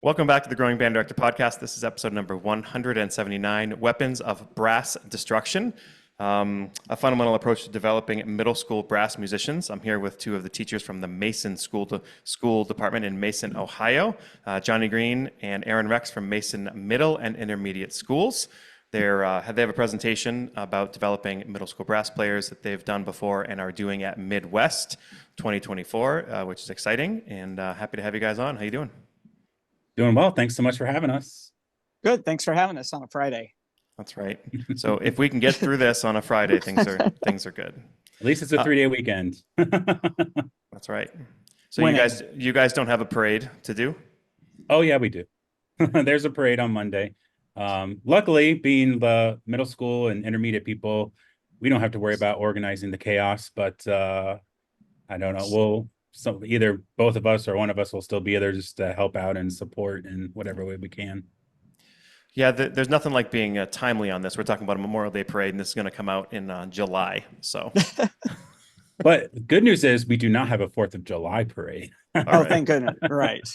Welcome back to the Growing Band Director Podcast. This is episode number 179, Weapons of Brass Destruction, a fundamental approach to developing middle school brass musicians. I'm here with two of the teachers from the Mason School Department in Mason, Ohio, Johnnie Green and Aaron Rex from Mason Middle and Intermediate Schools. They have a presentation about developing middle school brass players that they've done before and are doing at Midwest 2024, which is exciting, and happy to have you guys on. How you doing? Doing well. Thanks so much for having us. Good. Thanks for having us on a Friday. That's right. So if we can get through this on a Friday, things are good. At least it's a 3-day weekend. That's right. So you guys don't have a parade to do? Oh yeah, we do. There's a parade on Monday. Luckily, being the middle school and intermediate people, we don't have to worry about organizing the chaos, but I don't know. So either both of us or one of us will still be there just to help out and support in whatever way we can. Yeah, there's nothing like being timely on this. We're talking about a Memorial Day parade, and this is going to come out in July. So, but good news is we do not have a 4th of July parade. Right. Thank goodness. Right.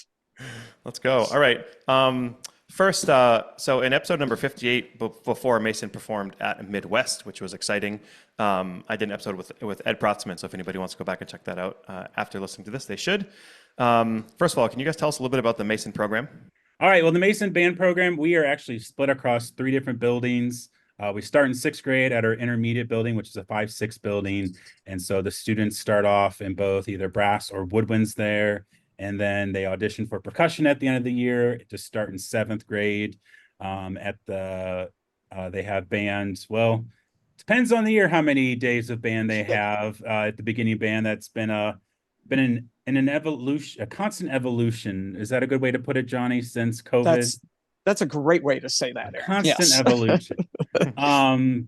Let's go. All right. First, so in episode number 58, before Mason performed at Midwest, which was exciting, I did an episode with Ed Protzman, so if anybody wants to go back and check that out after listening to this, they should. First of all, can you guys tell us a little bit about the Mason program? All right, well, the Mason Band program, we are actually split across 3 different buildings. We start in 6th grade at our intermediate building, which is a 5-6 building, and so the students start off in both either brass or woodwinds there. And then they audition for percussion at the end of the year to start in 7th grade. They have bands. Well, depends on the year how many days of band they have. At the beginning of band, that's been an evolution, a constant evolution. Is that a good way to put it, Johnny? Since COVID, that's a great way to say that. Constant evolution.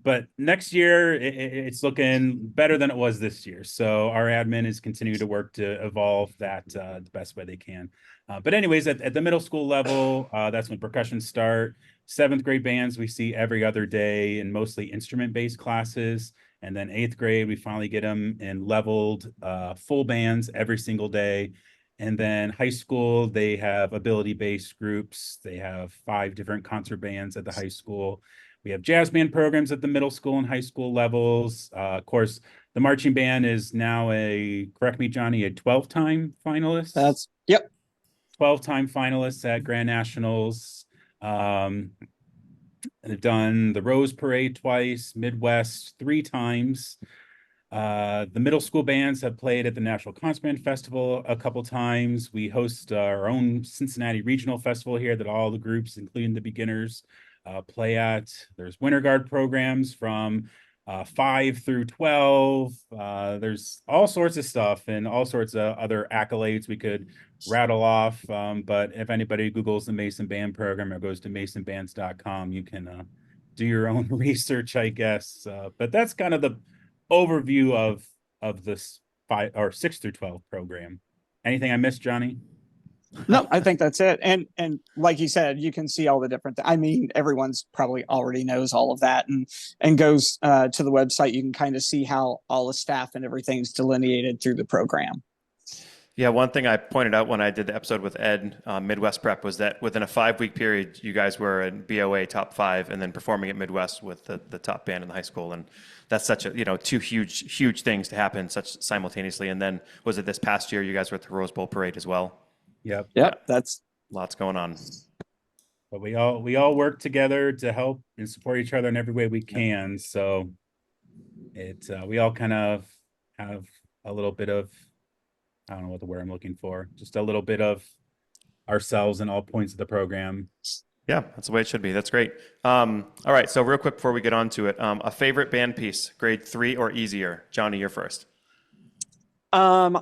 But next year it's looking better than it was this year. So our admin is continuing to work to evolve that the best way they can. But anyways, at the middle school level, that's when percussion start. 7th grade bands we see every other day and mostly instrument-based classes. And then 8th grade, we finally get them in leveled full bands every single day. And then high school, they have ability-based groups. They have 5 different concert bands at the high school. We have jazz band programs at the middle school and high school levels. Of course, the marching band is now correct me, Johnny, a 12-time finalist? Yep. 12-time finalists at Grand Nationals. They've done the Rose Parade twice, Midwest 3 times. The middle school bands have played at the National Concertband Festival a couple times. We host our own Cincinnati Regional Festival here that all the groups, including the beginners, play at. There's Winter Guard programs from 5 through 12. There's all sorts of stuff and all sorts of other accolades we could rattle off. But if anybody Googles the Mason Band program or goes to masonbands.com, you can do your own research, I guess. But that's kind of the overview of this 6 through 12 program. Anything I missed, Johnny? No, I think that's it. And like you said, you can see all the different. I mean, everyone's probably already knows all of that, and goes to the website. You can kind of see how all the staff and everything's delineated through the program. Yeah, one thing I pointed out when I did the episode with Ed, Midwest Prep, was that within a 5-week period, you guys were in BOA top 5 and then performing at Midwest with the top band in the high school. And that's such a, 2 huge things to happen such simultaneously. And then was it this past year you guys were at the Rose Bowl parade as well? Yep. That's lots going on. But we all work together to help and support each other in every way we can. So we all kind of have a little bit of, I don't know what the word I'm looking for, just a little bit of ourselves in all points of the program. Yeah, that's the way it should be. That's great. All right, so real quick before we get on to it, a favorite band piece, grade 3 or easier. Johnny, you're first. I'm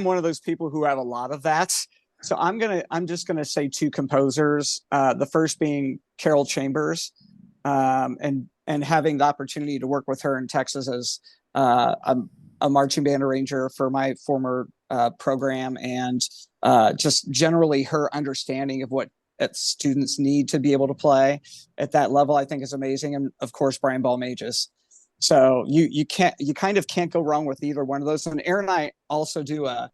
one of those people who have a lot of that. So I'm just gonna say 2 composers. The first being Carol Chambers, and having the opportunity to work with her in Texas as a marching band arranger for my former program, and just generally her understanding of what students need to be able to play at that level, I think is amazing. And of course, Brian Ballmages. So you kind of can't go wrong with either one of those. And Aaron and I also do a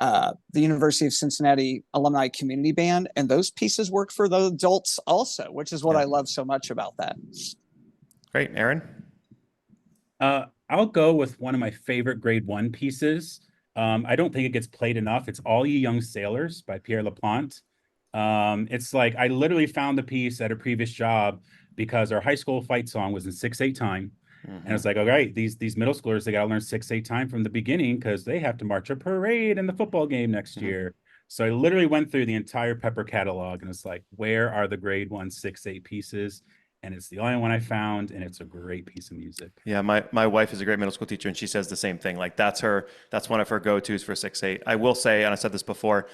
the University of Cincinnati Alumni Community Band, and those pieces work for the adults also, which is what I love so much about that. Great. Aaron? I'll go with one of my favorite grade 1 pieces. I don't think it gets played enough. It's All Ye Young Sailors by Pierre Laplante. It's like I literally found the piece at a previous job because our high school fight song was in 6/8 time. And it's like, all right, these middle schoolers, they got to learn 6/8 time from the beginning because they have to march a parade in the football game next year. So I literally went through the entire Pepper catalog and it's like, where are the grade 1 6/8 pieces? And it's the only one I found, and it's a great piece of music. Yeah, my wife is a great middle school teacher, and she says the same thing. Like that's one of her go-tos for 6/8. I will say, and I said this before,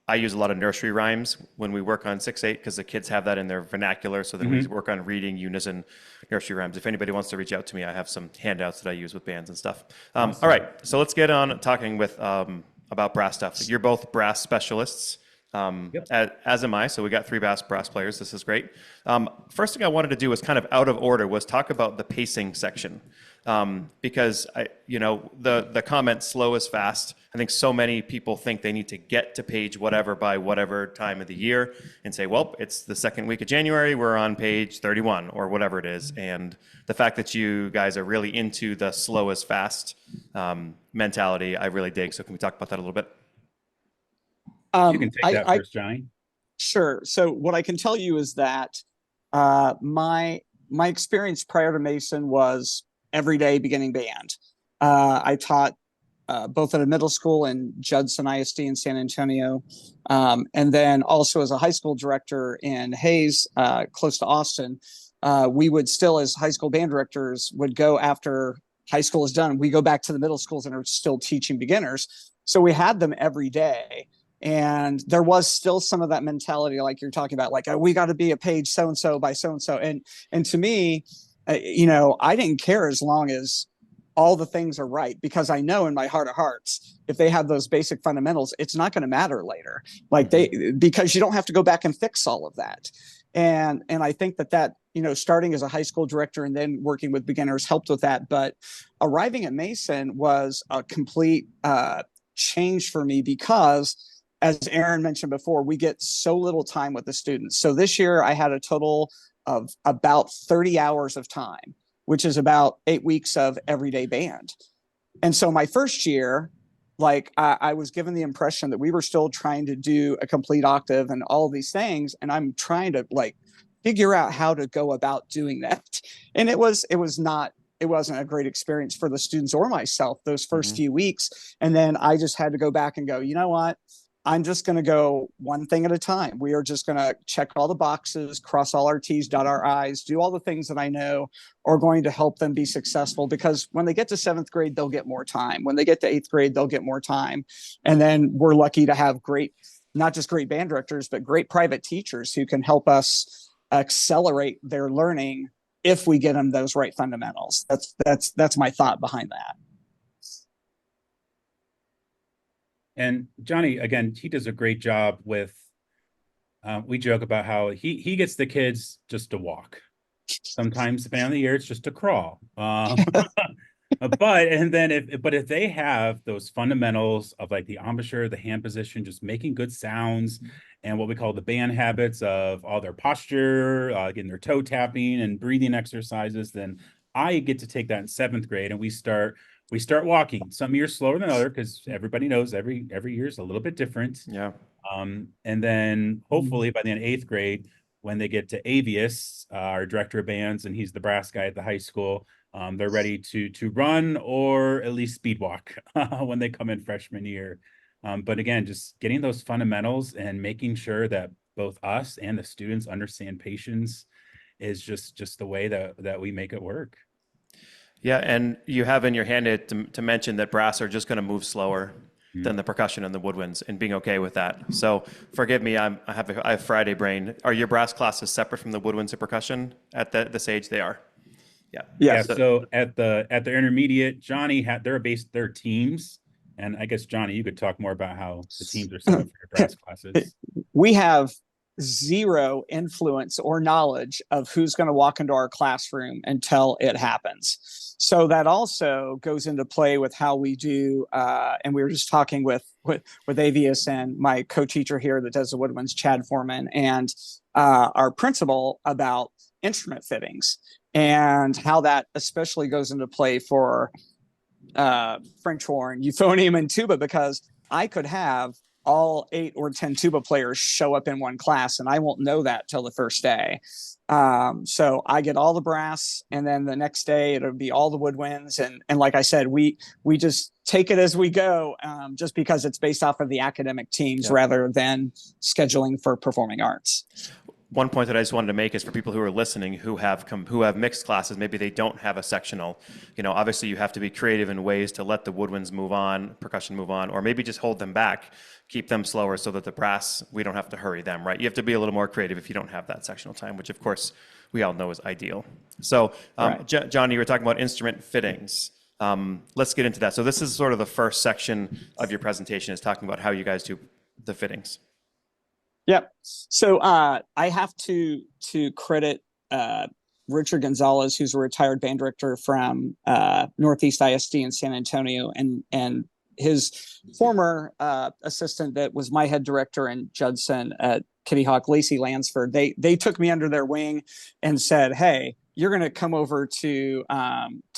I use a lot of nursery rhymes when we work on 6/8 because the kids have that in their vernacular. So then we work on reading unison nursery rhymes. If anybody wants to reach out to me, I have some handouts that I use with bands and stuff. Awesome. All right, so let's get on talking with about brass stuff. You're both brass specialists. As am I. So we got 3 brass players. This is great. First thing I wanted to do was kind of out of order was talk about the pacing section. Because the comment slow is fast. I think so many people think they need to get to page whatever by whatever time of the year and say, well, it's the second week of January, we're on page 31 or whatever it is. And the fact that you guys are really into the slow is fast mentality, I really dig. So can we talk about that a little bit? You can take that first, Johnny. Sure. So what I can tell you is that my experience prior to Mason was everyday beginning band. I taught both at a middle school in Judson ISD in San Antonio, and then also as a high school director in Hayes, close to Austin. We would still, as high school band directors, would go after high school is done. We go back to the middle schools and are still teaching beginners. So we had them every day. And there was still some of that mentality, like you're talking about, like, oh, we got to be a page so-and-so by so-and-so. And to me, I didn't care as long as all the things are right, because I know in my heart of hearts, if they have those basic fundamentals, it's not going to matter later. Like because you don't have to go back and fix all of that. And I think that, starting as a high school director and then working with beginners helped with that. But arriving at Mason was a complete change for me because, as Aaron mentioned before, we get so little time with the students. So this year I had a total of about 30 hours of time, which is about 8 weeks of everyday band. And so my first year, I was given the impression that we were still trying to do a complete octave and all of these things. And I'm trying to figure out how to go about doing that. And it wasn't a great experience for the students or myself those first few weeks. And then I just had to go back and go, you know what? I'm just going to go one thing at a time. We are just going to check all the boxes, cross all our T's, dot our I's, do all the things that I know are going to help them be successful, because when they get to 7th grade, they'll get more time. When they get to 8th grade, they'll get more time. And then we're lucky to have not just great band directors, but great private teachers who can help us accelerate their learning if we get them those right fundamentals. That's my thought behind that. And Johnny, again, he does a great job with, we joke about how he gets the kids just to walk. Sometimes, depending on the year, it's just to crawl. But if they have those fundamentals of like the embouchure, the hand position, just making good sounds, and what we call the band habits of all their posture, getting their toe tapping and breathing exercises, then I get to take that in 7th grade and we start walking. Some years slower than other, because everybody knows every year is a little bit different. Yeah. And then hopefully by the end of 8th grade, when they get to Avius, our director of bands, and he's the brass guy at the high school, they're ready to run or at least speed walk when they come in freshman year. But again, just getting those fundamentals and making sure that both us and the students understand patience is just the way that we make it work. Yeah, and you have in your hand to mention that brass are just going to move slower than the percussion and the woodwinds, and being okay with that. So forgive me, I have Friday brain. Are your brass classes separate from the woodwinds and percussion at this age? They are. Yeah. So at the intermediate, Johnny had their teams, and I guess Johnny, you could talk more about how the teams are set up for your brass classes. We have zero influence or knowledge of who's going to walk into our classroom until it happens. So that also goes into play with how we do, and we were just talking with Avius and my co-teacher here that does the woodwinds, Chad Foreman, and our principal about instrument fittings and how that especially goes into play for French horn, euphonium, and tuba, because I could have all 8 or 10 tuba players show up in one class and I won't know that till the first day. So I get all the brass, and then the next day it'll be all the woodwinds. And like I said, we just take it as we go, just because it's based off of the academic teams rather than scheduling for performing arts. One point that I just wanted to make is for people who are listening who have mixed classes, maybe they don't have a sectional. Obviously you have to be creative in ways to let the woodwinds move on, percussion move on, or maybe just hold them back, keep them slower so that the brass, we don't have to hurry them, right? You have to be a little more creative if you don't have that sectional time, which of course we all know is ideal. So, right. John, you were talking about instrument fittings. Let's get into that. So this is sort of the first section of your presentation, is talking about how you guys do the fittings. Yep. So I have to credit Richard Gonzalez, who's a retired band director from Northeast ISD in San Antonio, and his former assistant that was my head director and Judson at Kitty Hawk, Lacey Lansford. They took me under their wing and said, "Hey, you're going to come over to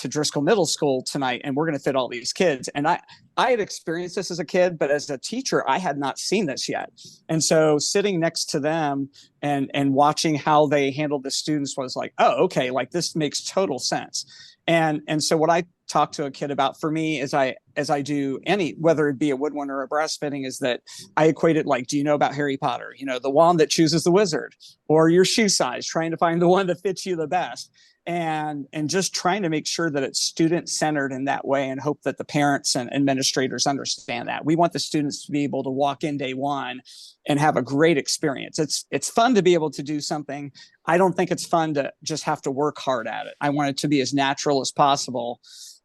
Driscoll Middle School tonight, and we're going to fit all these kids." And I had experienced this as a kid, but as a teacher, I had not seen this yet. And so sitting next to them and watching how they handled the students was like, oh, okay, like this makes total sense. And so what I talk to a kid about, for me, as I do any, whether it be a woodwind or a brass fitting, is that I equate it like, do you know about Harry Potter? The wand that chooses the wizard, or your shoe size, trying to find the one that fits you the best. And just trying to make sure that it's student centered in that way, and hope that the parents and administrators understand that. We want the students to be able to walk in day one and have a great experience. It's fun to be able to do something. I don't think it's fun to just have to work hard at it. I want it to be as natural as possible.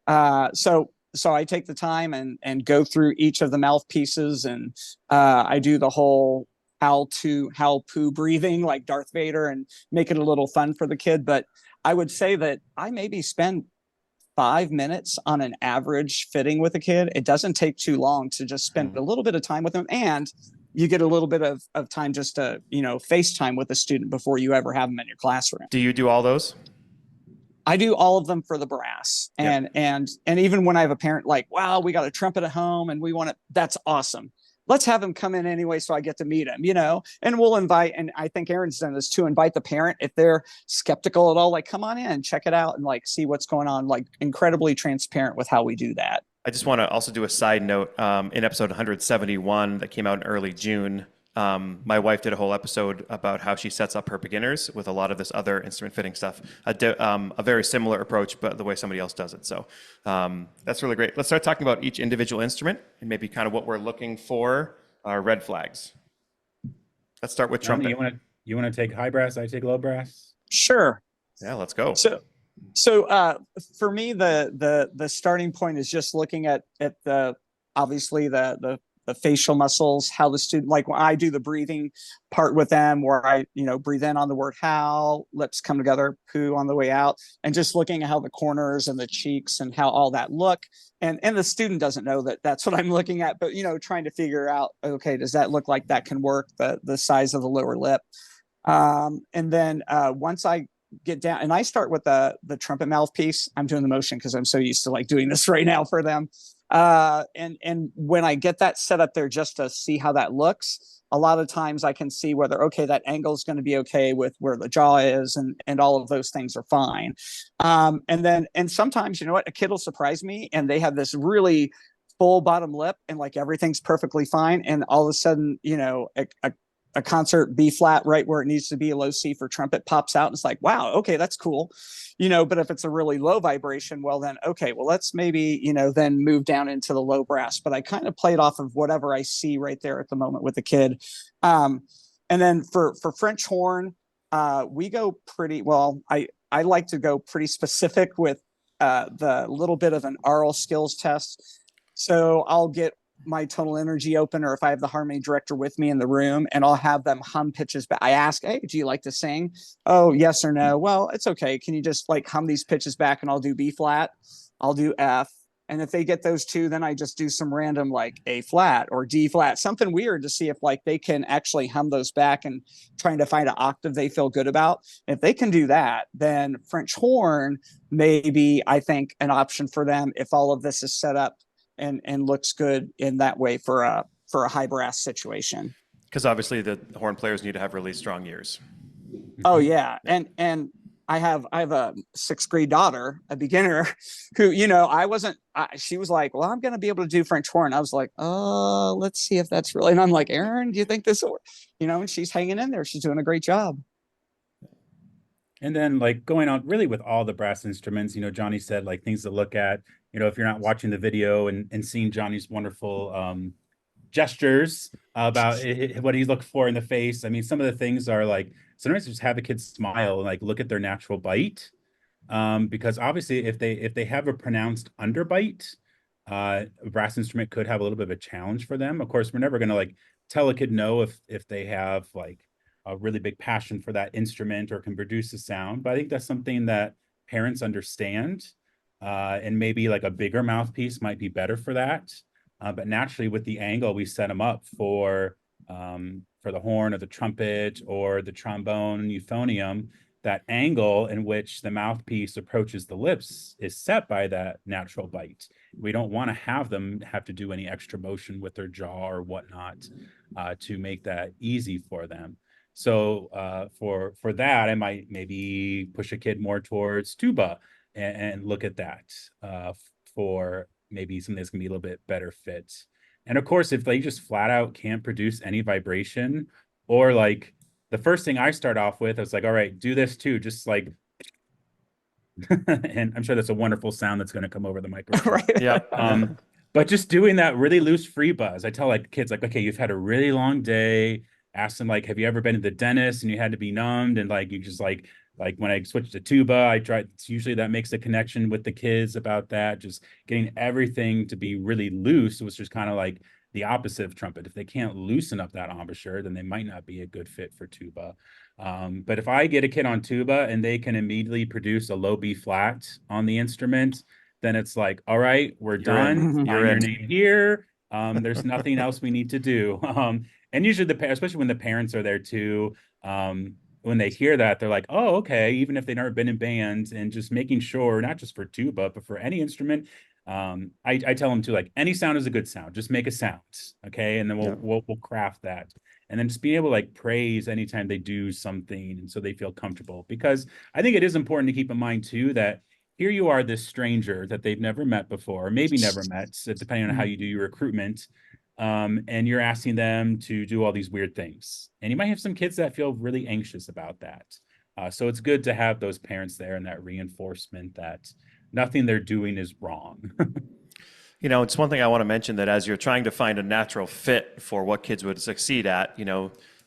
So I take the time and go through each of the mouthpieces, and I do the whole howl poo breathing like Darth Vader, and make it a little fun for the kid. But I would say that I maybe spend 5 minutes on an average fitting with a kid. It doesn't take too long to just spend a little bit of time with them, and you get a little bit of time just to, FaceTime with a student before you ever have them in your classroom. Do you do all those? I do all of them for the brass. And even when I have a parent like, wow, we got a trumpet at home and we want it, that's awesome. Let's have him come in anyway so I get to meet him, and we'll invite, and I think Aaron's done this too, invite the parent if they're skeptical at all, like, come on in, check it out, and like see what's going on, like incredibly transparent with how we do that. I just want to also do a side note. In episode 171 that came out in early June, my wife did a whole episode about how she sets up her beginners with a lot of this other instrument fitting stuff, a very similar approach, but the way somebody else does it. So that's really great. Let's start talking about each individual instrument and maybe kind of what we're looking for, red flags. Let's start with trumpet. You want to take high brass? I take low brass. Sure. Yeah, let's go. So for me, the starting point is just looking at the obviously the facial muscles, how the student, like when I do the breathing part with them, where I breathe in on the word how, lips come together, poo on the way out, and just looking at how the corners and the cheeks and how all that look, and the student doesn't know that that's what I'm looking at, but trying to figure out, okay, does that look like that can work, the size of the lower lip, and then once I get down, and I start with the trumpet mouthpiece. I'm doing the motion because I'm so used to like doing this right now for them. And when I get that set up there just to see how that looks, a lot of times I can see whether, okay, that angle is going to be okay with where the jaw is, and all of those things are fine. And sometimes, a kid will surprise me and they have this really full bottom lip and like everything's perfectly fine. And all of a sudden, a concert B flat right where it needs to be, a low C for trumpet, pops out, and it's like, wow, okay, that's cool. But if it's a really low vibration, well then, okay, well, let's maybe, then move down into the low brass. But I kind of played off of whatever I see right there at the moment with the kid. And then for French horn, we go pretty well. I like to go pretty specific with the little bit of an aural skills test. So I'll get my tonal energy open, or if I have the harmony director with me in the room, and I'll have them hum pitches back. I ask, hey, do you like to sing? Oh, yes or no. Well, it's okay. Can you just like hum these pitches back? And I'll do B flat, I'll do F. And if they get those two, then I just do some random like A flat or D flat, something weird to see if like they can actually hum those back and trying to find an octave they feel good about. If they can do that, then French horn may be, I think, an option for them if all of this is set up and looks good in that way for a high brass situation. Because obviously the horn players need to have really strong ears. Oh yeah, and I have a sixth grade daughter, a beginner, who she was like, well, I'm going to be able to do French horn. I was like, oh, let's see if that's really. And I'm like, Aaron, do you think this will? And she's hanging in there. She's doing a great job. And then like going on really with all the brass instruments, Johnny said like things to look at, if you're not watching the video and seeing Johnny's wonderful gestures about what he looked for in the face. I mean, some of the things are like, sometimes just have a kid smile and like look at their natural bite. Because obviously if they have a pronounced underbite, a brass instrument could have a little bit of a challenge for them. Of course, we're never going to like tell a kid no if they have like a really big passion for that instrument or can produce a sound. But I think that's something that parents understand. And maybe like a bigger mouthpiece might be better for that. But naturally with the angle, we set them up for the horn or the trumpet or the trombone, euphonium. That angle in which the mouthpiece approaches the lips is set by that natural bite. We don't want to have them have to do any extra motion with their jaw or whatnot to make that easy for them. So for that, I might maybe push a kid more towards tuba and look at that for maybe something that's gonna be a little bit better fit. And of course, if they just flat out can't produce any vibration, or like the first thing I start off with, I was like, all right, do this too, just like, and I'm sure that's a wonderful sound that's going to come over the microphone. Right. Yeah. But just doing that really loose free buzz. I tell like kids like, okay, you've had a really long day. Ask them like, have you ever been to the dentist and you had to be numbed? And like, you just like when I switched to tuba, I tried, usually that makes a connection with the kids about that, just getting everything to be really loose, which is kind of like the opposite of trumpet. If they can't loosen up that embouchure, then they might not be a good fit for tuba. But if I get a kid on tuba and they can immediately produce a low B flat on the instrument, then it's like, all right, we're done. You're Your in. name here. There's nothing else we need to do. And usually especially when the parents are there too, when they hear that, they're like, oh, okay, even if they've never been in bands, and just making sure, not just for tuba, but for any instrument, I tell them to like, any sound is a good sound, just make a sound. Okay. And then we'll craft that. And then just being able to like praise anytime they do something. And so they feel comfortable, because I think it is important to keep in mind too, that here you are, this stranger that they've never met before, or maybe never met, so depending on how you do your recruitment. And you're asking them to do all these weird things. And you might have some kids that feel really anxious about that. So it's good to have those parents there and that reinforcement that nothing they're doing is wrong. It's one thing I want to mention, that as you're trying to find a natural fit for what kids would succeed at,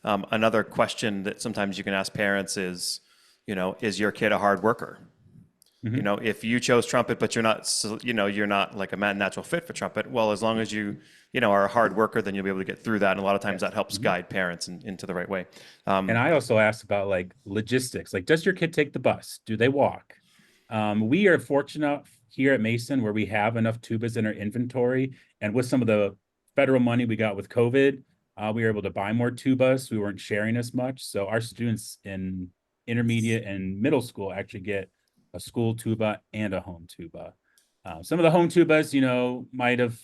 another question that sometimes you can ask parents is your kid a hard worker? Mm-hmm. If you chose trumpet, but you're not like a natural fit for trumpet, well, as long as you are a hard worker, then you'll be able to get through that. And a lot of times that helps guide parents into the right way. And I also asked about like logistics, like, does your kid take the bus? Do they walk? We are fortunate here at Mason where we have enough tubas in our inventory. And with some of the federal money we got with COVID, we were able to buy more tubas. We weren't sharing as much. So our students in intermediate and middle school actually get a school tuba and a home tuba. Some of the home tubas, might have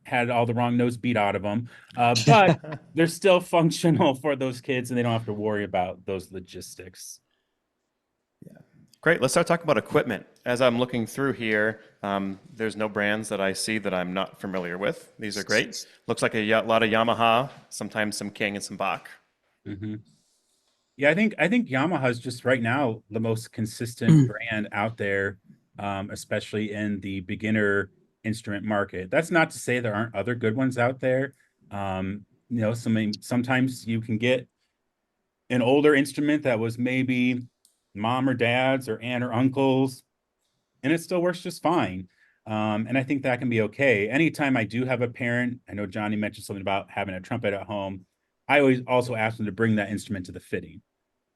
had all the wrong nose beat out of them, but they're still functional for those kids and they don't have to worry about those logistics. Yeah. Great. Let's start talking about equipment. As I'm looking through here, there's no brands that I see that I'm not familiar with. These are great. Looks like a lot of Yamaha, sometimes some King and some Bach. Mm-hmm. Yeah, I think Yamaha is just right now the most consistent brand out there, especially in the beginner instrument market. That's not to say there aren't other good ones out there. Sometimes you can get an older instrument that was maybe mom or dad's or aunt or uncle's, and it still works just fine. And I think that can be okay. Anytime I do have a parent, I know Johnny mentioned something about having a trumpet at home. I always also ask them to bring that instrument to the fitting.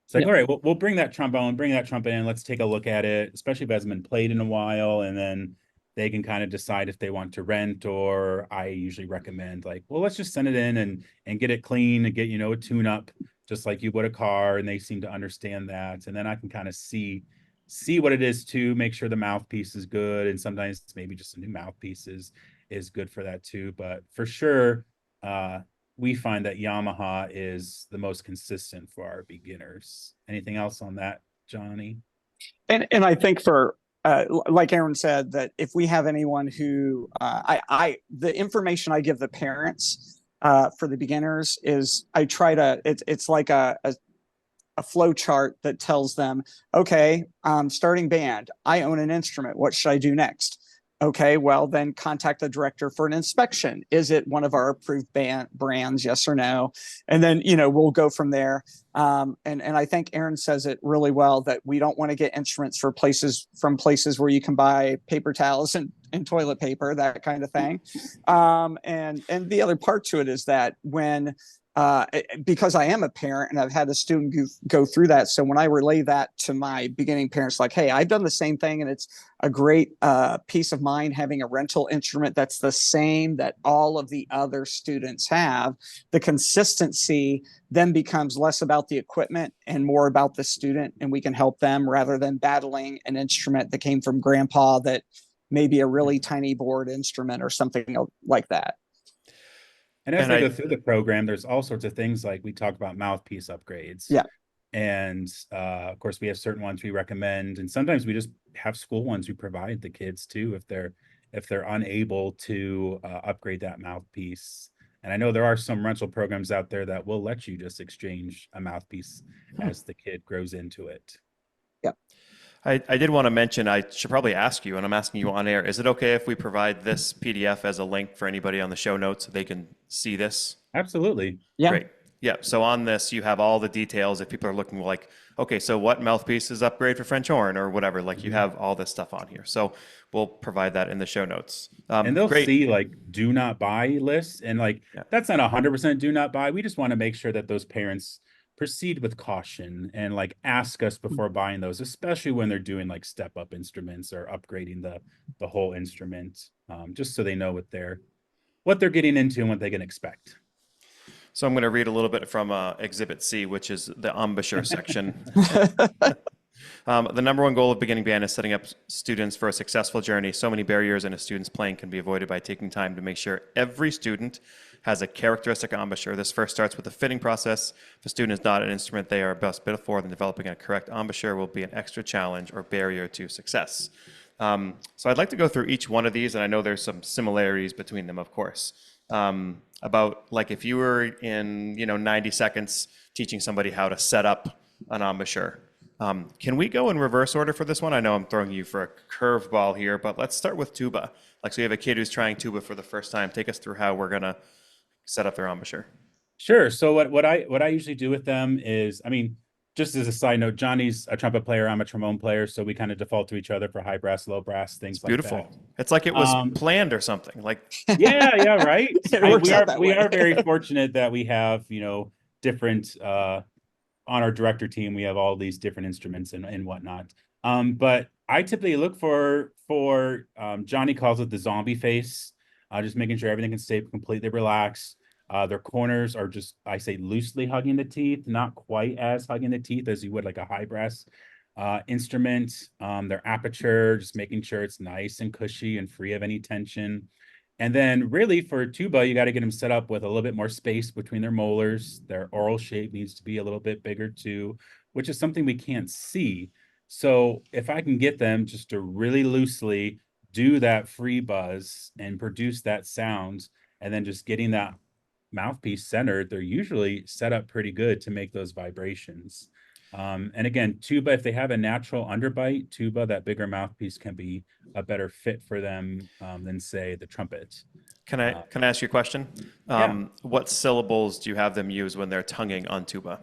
It's like, Yeah. all right, we'll bring that trombone, bring that trumpet in. Let's take a look at it, especially if it hasn't been played in a while. And then they can kind of decide if they want to rent, or I usually recommend like, well, let's just send it in and get it clean and get, a tune up, just like you would a car. And they seem to understand that. And then I can kind of see what it is too, make sure the mouthpiece is good. And sometimes maybe just a new mouthpiece is good for that too. But for sure, we find that Yamaha is the most consistent for our beginners. Anything else on that, Johnny? And I think for like Aaron said, that if we have anyone who the information I give the parents for the beginners is I try to it's like a flow chart that tells them, okay, starting band, I own an instrument. What should I do next? Okay, well, then contact the director for an inspection. Is it one of our approved brands? Yes or no? And then, we'll go from there. And I think Aaron says it really well that we don't want to get instruments from places where you can buy paper towels and toilet paper, that kind of thing. And the other part to it is that when because I am a parent and I've had a student go through that. So when I relay that to my beginning parents, like, hey, I've done the same thing, and it's a great peace of mind having a rental instrument that's the same that all of the other students have. The consistency then becomes less about the equipment and more about the student, and we can help them rather than battling an instrument that came from grandpa that may be a really tiny board instrument or something like that. And as they go through the program, there's all sorts of things like we talk about mouthpiece upgrades. Yeah. And of course, we have certain ones we recommend, and sometimes we just have school ones we provide the kids too if they're unable to upgrade that mouthpiece. And I know there are some rental programs out there that will let you just exchange a mouthpiece as the kid grows into it. Yeah. I did want to mention, I should probably ask you, and I'm asking you on air, is it okay if we provide this PDF as a link for anybody on the show notes so they can see this? Absolutely. Yeah. Great. Yeah. So on this, you have all the details. If people are looking like, okay, so what mouthpiece is upgrade for French horn or whatever, like you have all this stuff on here. So we'll provide that in the show notes. And they'll see like do not buy lists, and like that's not 100% do not buy. We just want to make sure that those parents proceed with caution and like ask us before buying those, especially when they're doing like step up instruments or upgrading the whole instrument, just so they know what they're getting into and what they can expect. So I'm going to read a little bit from Exhibit C, which is the embouchure section. The number one goal of beginning band is setting up students for a successful journey. So many barriers in a student's playing can be avoided by taking time to make sure every student has a characteristic embouchure. This first starts with the fitting process. If a student is not an instrument they are best fit for, then developing a correct embouchure will be an extra challenge or barrier to success. So I'd like to go through each one of these, and I know there's some similarities between them, of course. About like if you were in 90 seconds teaching somebody how to set up an embouchure. Can we go in reverse order for this one? I know I'm throwing you for a curveball here, but let's start with tuba. Like, so you have a kid who's trying tuba for the first time. Take us through how we're gonna set up their embouchure. Sure. So what I usually do with them is, just as a side note, Johnny's a trumpet player, I'm a trombone player, so we kind of default to each other for high brass, low brass, things like that. Beautiful. It's like it was planned or something. Like yeah, right. We way. are very fortunate that we have different on our director team. We have all these different instruments and whatnot. But I typically look for Johnny calls it the zombie face, just making sure everything can stay completely relaxed. Their corners are just, I say, loosely hugging the teeth, not quite as hugging the teeth as you would like a high brass instrument. Their aperture, just making sure it's nice and cushy and free of any tension. And then really for tuba, you got to get them set up with a little bit more space between their molars. Their oral shape needs to be a little bit bigger too, which is something we can't see. So if I can get them just to really loosely do that free buzz and produce that sound, and then just getting that mouthpiece centered, they're usually set up pretty good to make those vibrations. And again, tuba, if they have a natural underbite, tuba, that bigger mouthpiece can be a better fit for them than say the trumpet. Can I ask you a question? Yeah. What syllables do you have them use when they're tonguing on tuba?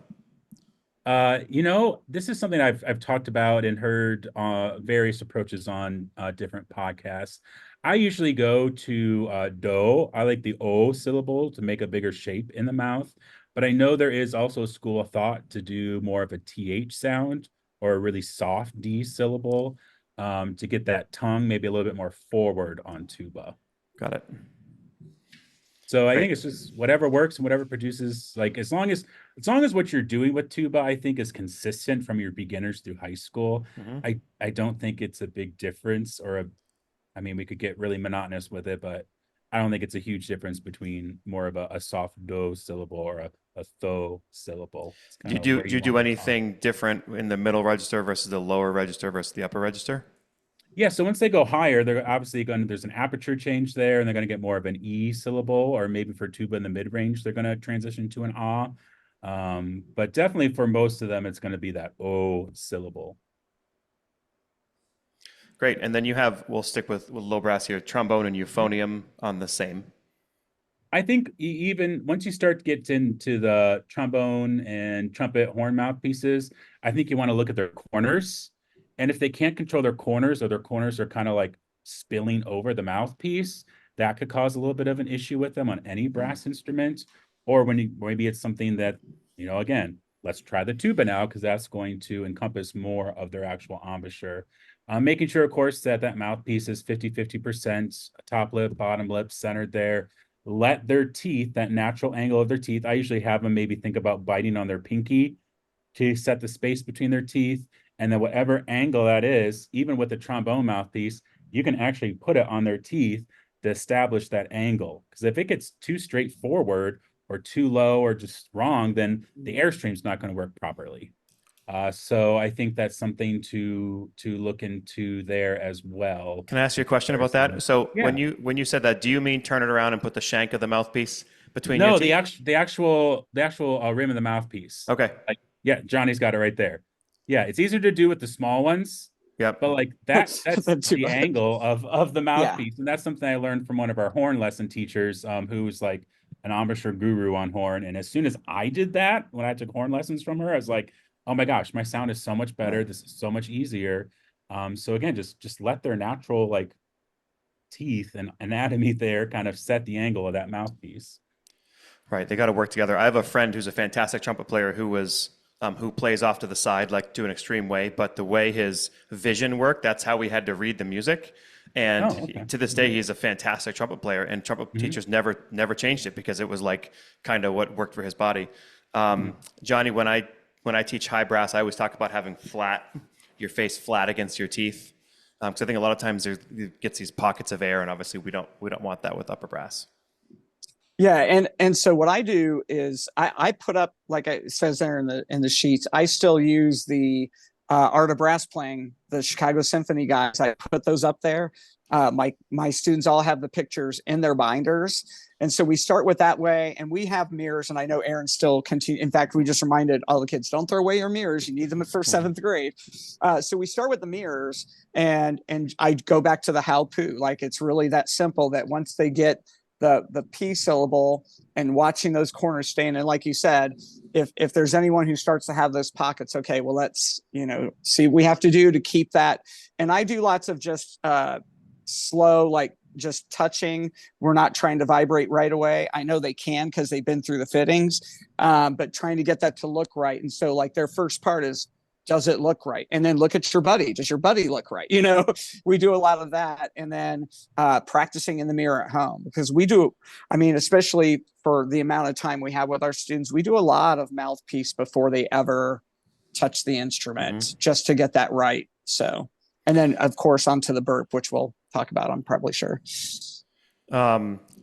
This is something I've talked about and heard various approaches on different podcasts. I usually go to do. I like the O syllable to make a bigger shape in the mouth. But I know there is also a school of thought to do more of a TH sound or a really soft D syllable to get that tongue maybe a little bit more forward on tuba. Got it. So I Great. think it's just whatever works and whatever produces, like as long as what you're doing with tuba, I think is consistent from your beginners through high school. I don't think it's a big difference I mean, we could get really monotonous with it, but I don't think it's a huge difference between more of a soft do syllable or a tho syllable. It's Do you kind of where do you want do your tongue. anything different in the middle register versus the lower register versus the upper register? Yeah, so once they go higher, they're obviously going to, there's an aperture change there, and they're going to get more of an E syllable, or maybe for tuba in the mid range, they're going to transition to an ah. But definitely for most of them, it's going to be that O syllable. Great. And then you have, we'll stick with low brass here, trombone and euphonium on the same. I think even once you start to get into the trombone and trumpet horn mouthpieces, I think you want to look at their corners. And if they can't control their corners, or their corners are kind of like spilling over the mouthpiece, that could cause a little bit of an issue with them on any brass instrument. Or maybe it's something that, again, let's try the tuba now, because that's going to encompass more of their actual embouchure. Making sure, of course, that mouthpiece is 50-50%, top lip, bottom lip, centered there. Let their teeth, that natural angle of their teeth, I usually have them maybe think about biting on their pinky to set the space between their teeth. And then whatever angle that is, even with the trombone mouthpiece, you can actually put it on their teeth to establish that angle. Because if it gets too straightforward or too low or just wrong, then the airstream's not going to work properly. So I think that's something to look into there as well. Can I ask you a question about that? So Yeah. when you said that, do you mean turn it around and put the shank of the mouthpiece between No, your the teeth? actual rim of the mouthpiece. Okay. Like, yeah, Johnny's got it right there. Yeah, it's easier to do with the small ones. Yep. But like that's The the tuba. angle of the Yeah. mouthpiece. And that's something I learned from one of our horn lesson teachers, who's like an embouchure guru on horn. And as soon as I did that, when I took horn lessons from her, I was like, oh my gosh, my sound is so much better. This is so much easier. So again, just let their natural like teeth and anatomy there kind of set the angle of that mouthpiece. Right. They got to work together. I have a friend who's a fantastic trumpet player who plays off to the side, like to an extreme way, but the way his vision worked, that's how we had to read the music. And to this day, he's a fantastic trumpet player, and trumpet teachers never changed it because it was like kind of what worked for his body. Johnny, when I teach high brass, I always talk about having your face flat against your teeth. Because I think a lot of times it gets these pockets of air, and obviously we don't want that with upper brass. Yeah, and so what I do is I put up, like it says there in the sheets, I still use the Art of Brass playing, the Chicago Symphony guys. I put those up there. My students all have the pictures in their binders, and so we start with that way. And we have mirrors, and I know Aaron still continue. In fact, we just reminded all the kids, don't throw away your mirrors. You need them for seventh grade. So we start with the mirrors, and I go back to the how poo. Like it's really that simple. That once they get the P syllable and watching those corners staying. And like you said, if there's anyone who starts to have those pockets, okay, well, let's, see what we have to do to keep that. And I do lots of just slow, like just touching. We're not trying to vibrate right away. I know they can because they've been through the fittings, but trying to get that to look right. And so like their first part is, does it look right? And then look at your buddy. Does your buddy look right? We do a lot of that. And then practicing in the mirror at home, because we do, especially for the amount of time we have with our students, we do a lot of mouthpiece before they ever touch the instrument just to get that right. So, and then of course onto the burp, which we'll talk about, I'm probably sure.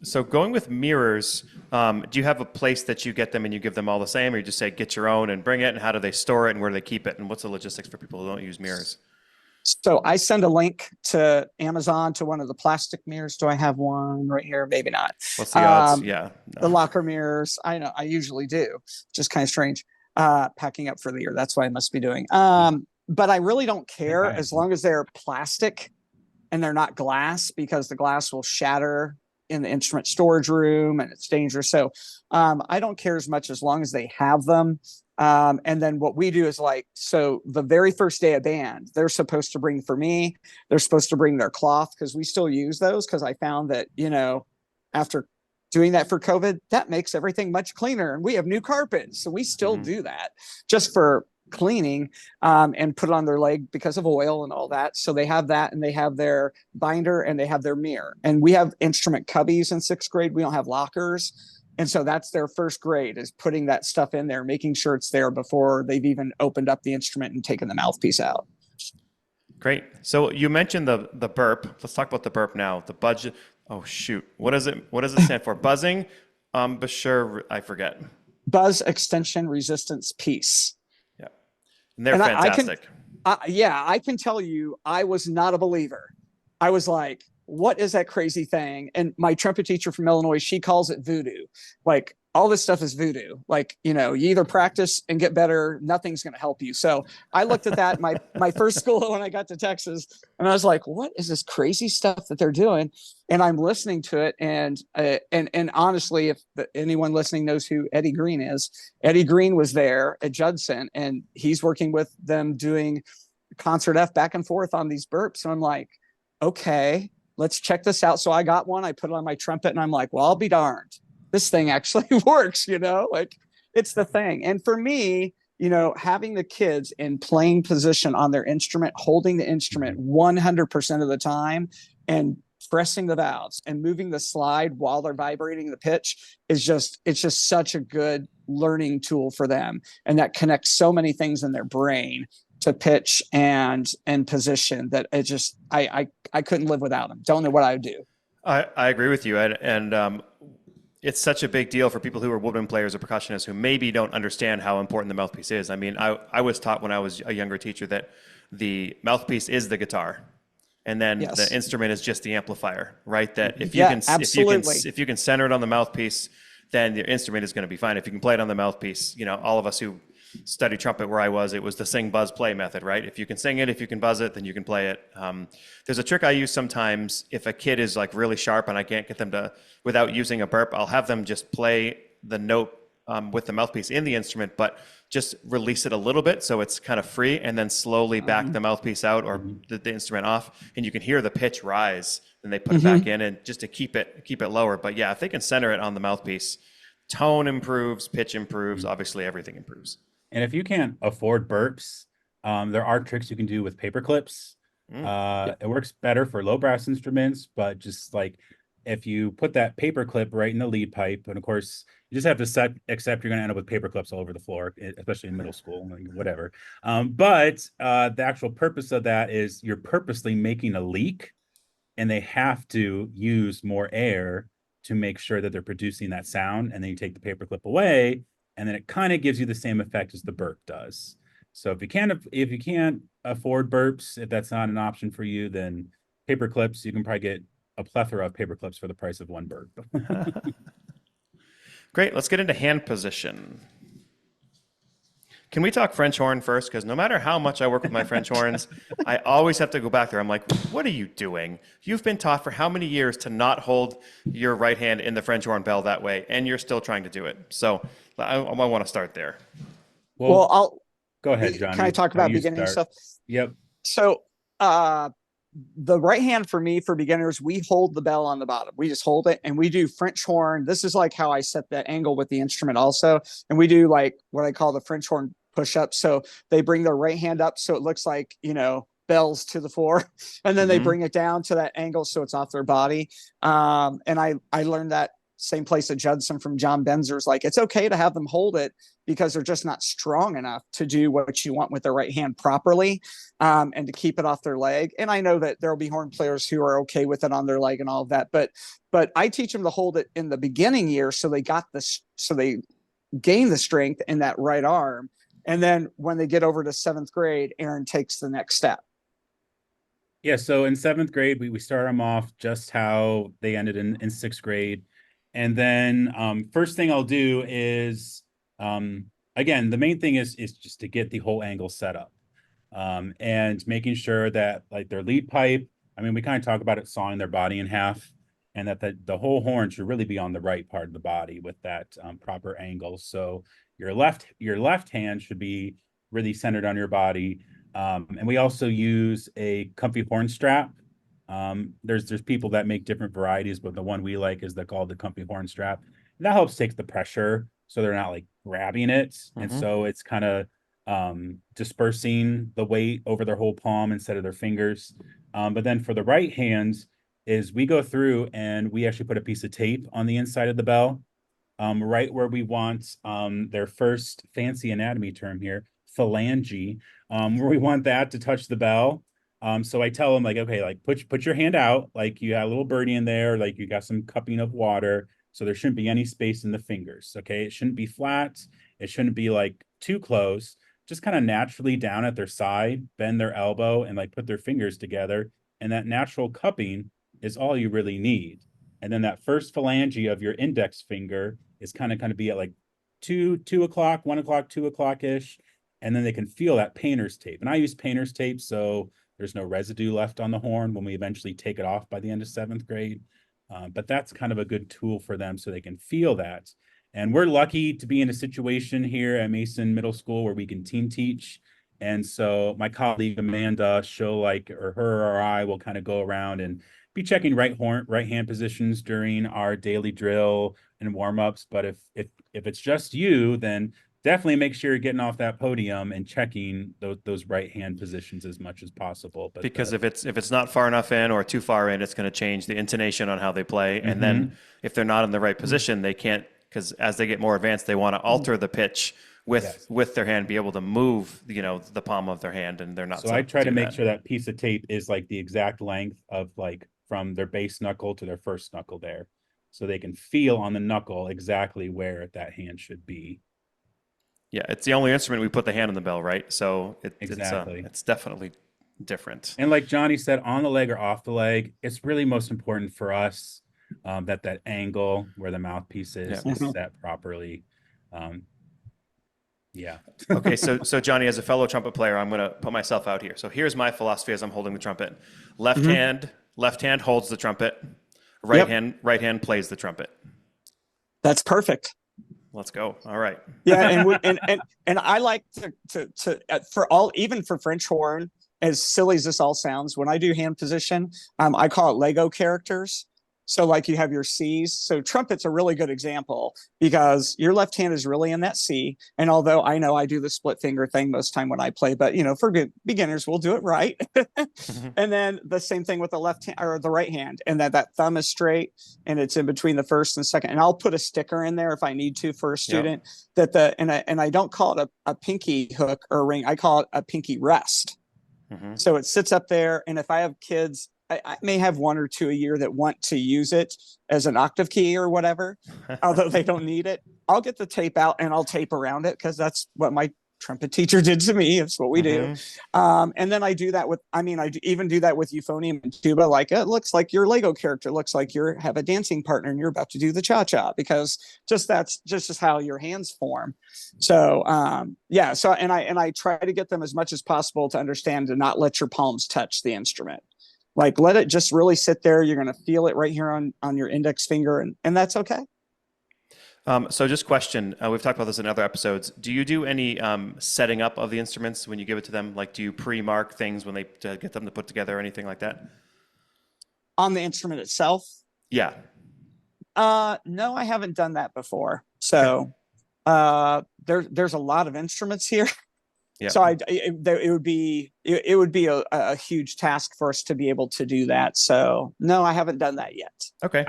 So going with mirrors, do you have a place that you get them and you give them all the same, or you just say, get your own and bring it, and how do they store it and where do they keep it? And what's the logistics for people who don't use mirrors? So I send a link to Amazon to one of the plastic mirrors. Do I have one right here? Maybe not. What's the odds? Yeah. No. The locker mirrors. I know I usually do. Just kind of strange. Packing up for the year. That's what I must be doing. But I really don't care as long as they're plastic and they're not glass, because the glass will shatter in the instrument storage room and it's dangerous. So I don't care as much as long as they have them. And then what we do is like, so the very first day of band, they're supposed to bring, for me, they're supposed to bring their cloth, because we still use those, because I found that, after doing that for COVID, that makes everything much cleaner. And we have new carpets, so we still do that just for cleaning, and put it on their leg because of oil and all that. So they have that, and they have their binder, and they have their mirror. And we have instrument cubbies in 6th grade. We don't have lockers. And so that's their first grade, is putting that stuff in there, making sure it's there before they've even opened up the instrument and taken the mouthpiece out. Great. So you mentioned the burp. Let's talk about the burp now. The budget. Oh shoot. What does it stand for? Buzzing. But sure, I forget. Buzz extension resistance piece. Yeah. And they're fantastic. I can tell you, I was not a believer. I was like, what is that crazy thing? And my trumpet teacher from Illinois, she calls it voodoo. Like, all this stuff is voodoo. Like, you either practice and get better, nothing's going to help you. So I looked at that my first school when I got to Texas, and I was like, what is this crazy stuff that they're doing? And I'm listening to it. And honestly, if anyone listening knows who Eddie Green is, Eddie Green was there at Judson, and he's working with them doing concert F back and forth on these burps. And I'm like, okay, let's check this out. So I got one, I put it on my trumpet, and I'm like, well, I'll be darned, this thing actually works, like, it's the thing. And for me, having the kids in playing position on their instrument, holding the instrument 100% of the time, and pressing the valves and moving the slide while they're vibrating the pitch it's just such a good learning tool for them. And that connects so many things in their brain to pitch and position, that it just, I couldn't live without them. Don't know what I would do. I agree with you. And it's such a big deal for people who are woodwind players or percussionists who maybe don't understand how important the mouthpiece is. I mean, I was taught when I was a younger teacher that the mouthpiece is the guitar, and then the instrument is just the amplifier, right? That if you can center it on the mouthpiece, then the instrument is going to be fine. If you can play it on the mouthpiece, all of us who study trumpet where I was, it was the sing, buzz, play method, right? If you can sing it, if you can buzz it, then you can play it. There's a trick I use sometimes if a kid is like really sharp and I can't get them to, without using a burp, I'll have them just play the note with the mouthpiece in the instrument, but just release it a little bit so it's kind of free, and then slowly back the mouthpiece out or the instrument off, and you can hear the pitch rise. Then they put it back in, and just to keep it lower. But yeah, if they can center it on the mouthpiece, tone improves, pitch improves, obviously everything improves. And if you can't afford burps, there are tricks you can do with paper clips. It works better for low brass instruments, but just like if you put that paper clip right in the lead pipe, and of course you just have to accept you're going to end up with paper clips all over the floor, especially in middle school, whatever. But the actual purpose of that is you're purposely making a leak, and they have to use more air to make sure that they're producing that sound. And then you take the paper clip away, and then it kind of gives you the same effect as the burp does. So if you can't afford burps, if that's not an option for you, then paper clips, you can probably get a plethora of paper clips for the price of one burp. Great. Let's get into hand position. Can we talk French horn first? Because no matter how much I work with my French horns, I always have to go back there. I'm like, what are you doing? You've been taught for how many years to not hold your right hand in the French horn bell that way, and you're still trying to do it. So I want to start there. Well, I'll go ahead, Johnny. Can I talk about beginning stuff? Yep. So the right hand for me, for beginners, we hold the bell on the bottom. We just hold it, and we do French horn. This is like how I set that angle with the instrument also. And we do like what I call the French horn push-up. So they bring their right hand up so it looks like, bells to the floor, and then they bring it down to that angle so it's off their body. And I learned that same place at Judson from John Benzer's. Like, it's okay to have them hold it because they're just not strong enough to do what you want with their right hand properly, and to keep it off their leg. And I know that there'll be horn players who are okay with it on their leg and all of that, but I teach them to hold it in the beginning year so they gain the strength in that right arm. And then when they get over to 7th grade, Aaron takes the next step. Yeah, so in 7th grade, we start them off just how they ended in 6th grade. And then first thing I'll do is, again, the main thing is just to get the whole angle set up, and making sure that like their lead pipe, I mean, we kind of talk about it sawing their body in half. and that the whole horn should really be on the right part of the body with that proper angle. So your left hand should be really centered on your body. And we also use a comfy horn strap. There's people that make different varieties, but the one we like is called the comfy horn strap. That helps take the pressure, so they're not like grabbing it, and so it's kind of dispersing the weight over their whole palm instead of their fingers. But then for the right hands, is we go through and we actually put a piece of tape on the inside of the bell, right where we want their first fancy anatomy term here, phalange, where we want that to touch the bell. So I tell them like, okay, like put your hand out, like you got a little birdie in there, like you got some cupping of water. So there shouldn't be any space in the fingers. Okay. It shouldn't be flat. It shouldn't be like too close. Just kind of naturally down at their side, bend their elbow and like put their fingers together. And that natural cupping is all you really need. And then that first phalange of your index finger is kind of be at like 2 o'clock, 1 o'clock, 2 o'clock-ish. And then they can feel that painter's tape. And I use painter's tape, so there's no residue left on the horn when we eventually take it off by the end of 7th grade. But that's kind of a good tool for them so they can feel that. And we're lucky to be in a situation here at Mason Middle School where we can team teach. And so my colleague Amanda, her or I will kind of go around and be checking right hand positions during our daily drill and warm-ups. But if it's just you, then definitely make sure you're getting off that podium and checking those right hand positions as much as possible. But because if it's not far enough in or too far in, it's going to change the intonation on how they play. And then if they're not in the right position, they can't, because as they get more advanced, they want to alter the pitch with their hand, be able to move, the palm of their hand, and they're not. So I try to make sure that piece of tape is like the exact length of like from their base knuckle to their first knuckle there, so they can feel on the knuckle exactly where that hand should be. Yeah, it's the only instrument we put the hand on the bell, right? So Exactly. it's definitely different. And like Johnny said, on the leg or off the leg, it's really most important for us that angle where the mouthpiece is set properly. Yeah. Okay, so Johnny, as a fellow trumpet player, I'm going to put myself out here. So here's my philosophy as I'm holding the trumpet. Left hand holds the trumpet. Right hand plays the trumpet. That's perfect. Let's go. All right. Yeah, and I like to for all, even for French horn, as silly as this all sounds, when I do hand position, I call it Lego characters. So like you have your C's. So trumpet's a really good example because your left hand is really in that C. And although I know I do the split finger thing most time when I play, but for good beginners, we'll do it right. And then the same thing with the left hand or the right hand, and that thumb is straight and it's in between the first and second. And I'll put a sticker in there if I need to for a student that and I don't call it a pinky hook or a ring. I call it a pinky rest. So it sits up there. And if I have kids, I may have 1 or 2 a year that want to use it as an octave key or whatever, although they don't need it. I'll get the tape out and I'll tape around it because that's what my trumpet teacher did to me. It's what we do. And then I do that I even do that with euphonium and tuba. Like, it looks like your Lego character looks like you have a dancing partner and you're about to do the cha-cha, because that's just how your hands form. So, So, and I try to get them as much as possible to understand to not let your palms touch the instrument. Like, let it just really sit there. You're going to feel it right here on your index finger, and that's okay. So just question, we've talked about this in other episodes. Do you do any setting up of the instruments when you give it to them? Like, do you pre-mark things when to get them to put together or anything like that? On the instrument itself? Yeah. No, I haven't done that before. So there's a lot of instruments here. Yeah. So it would be a huge task for us to be able to do that. So no, I haven't done that yet. Okay.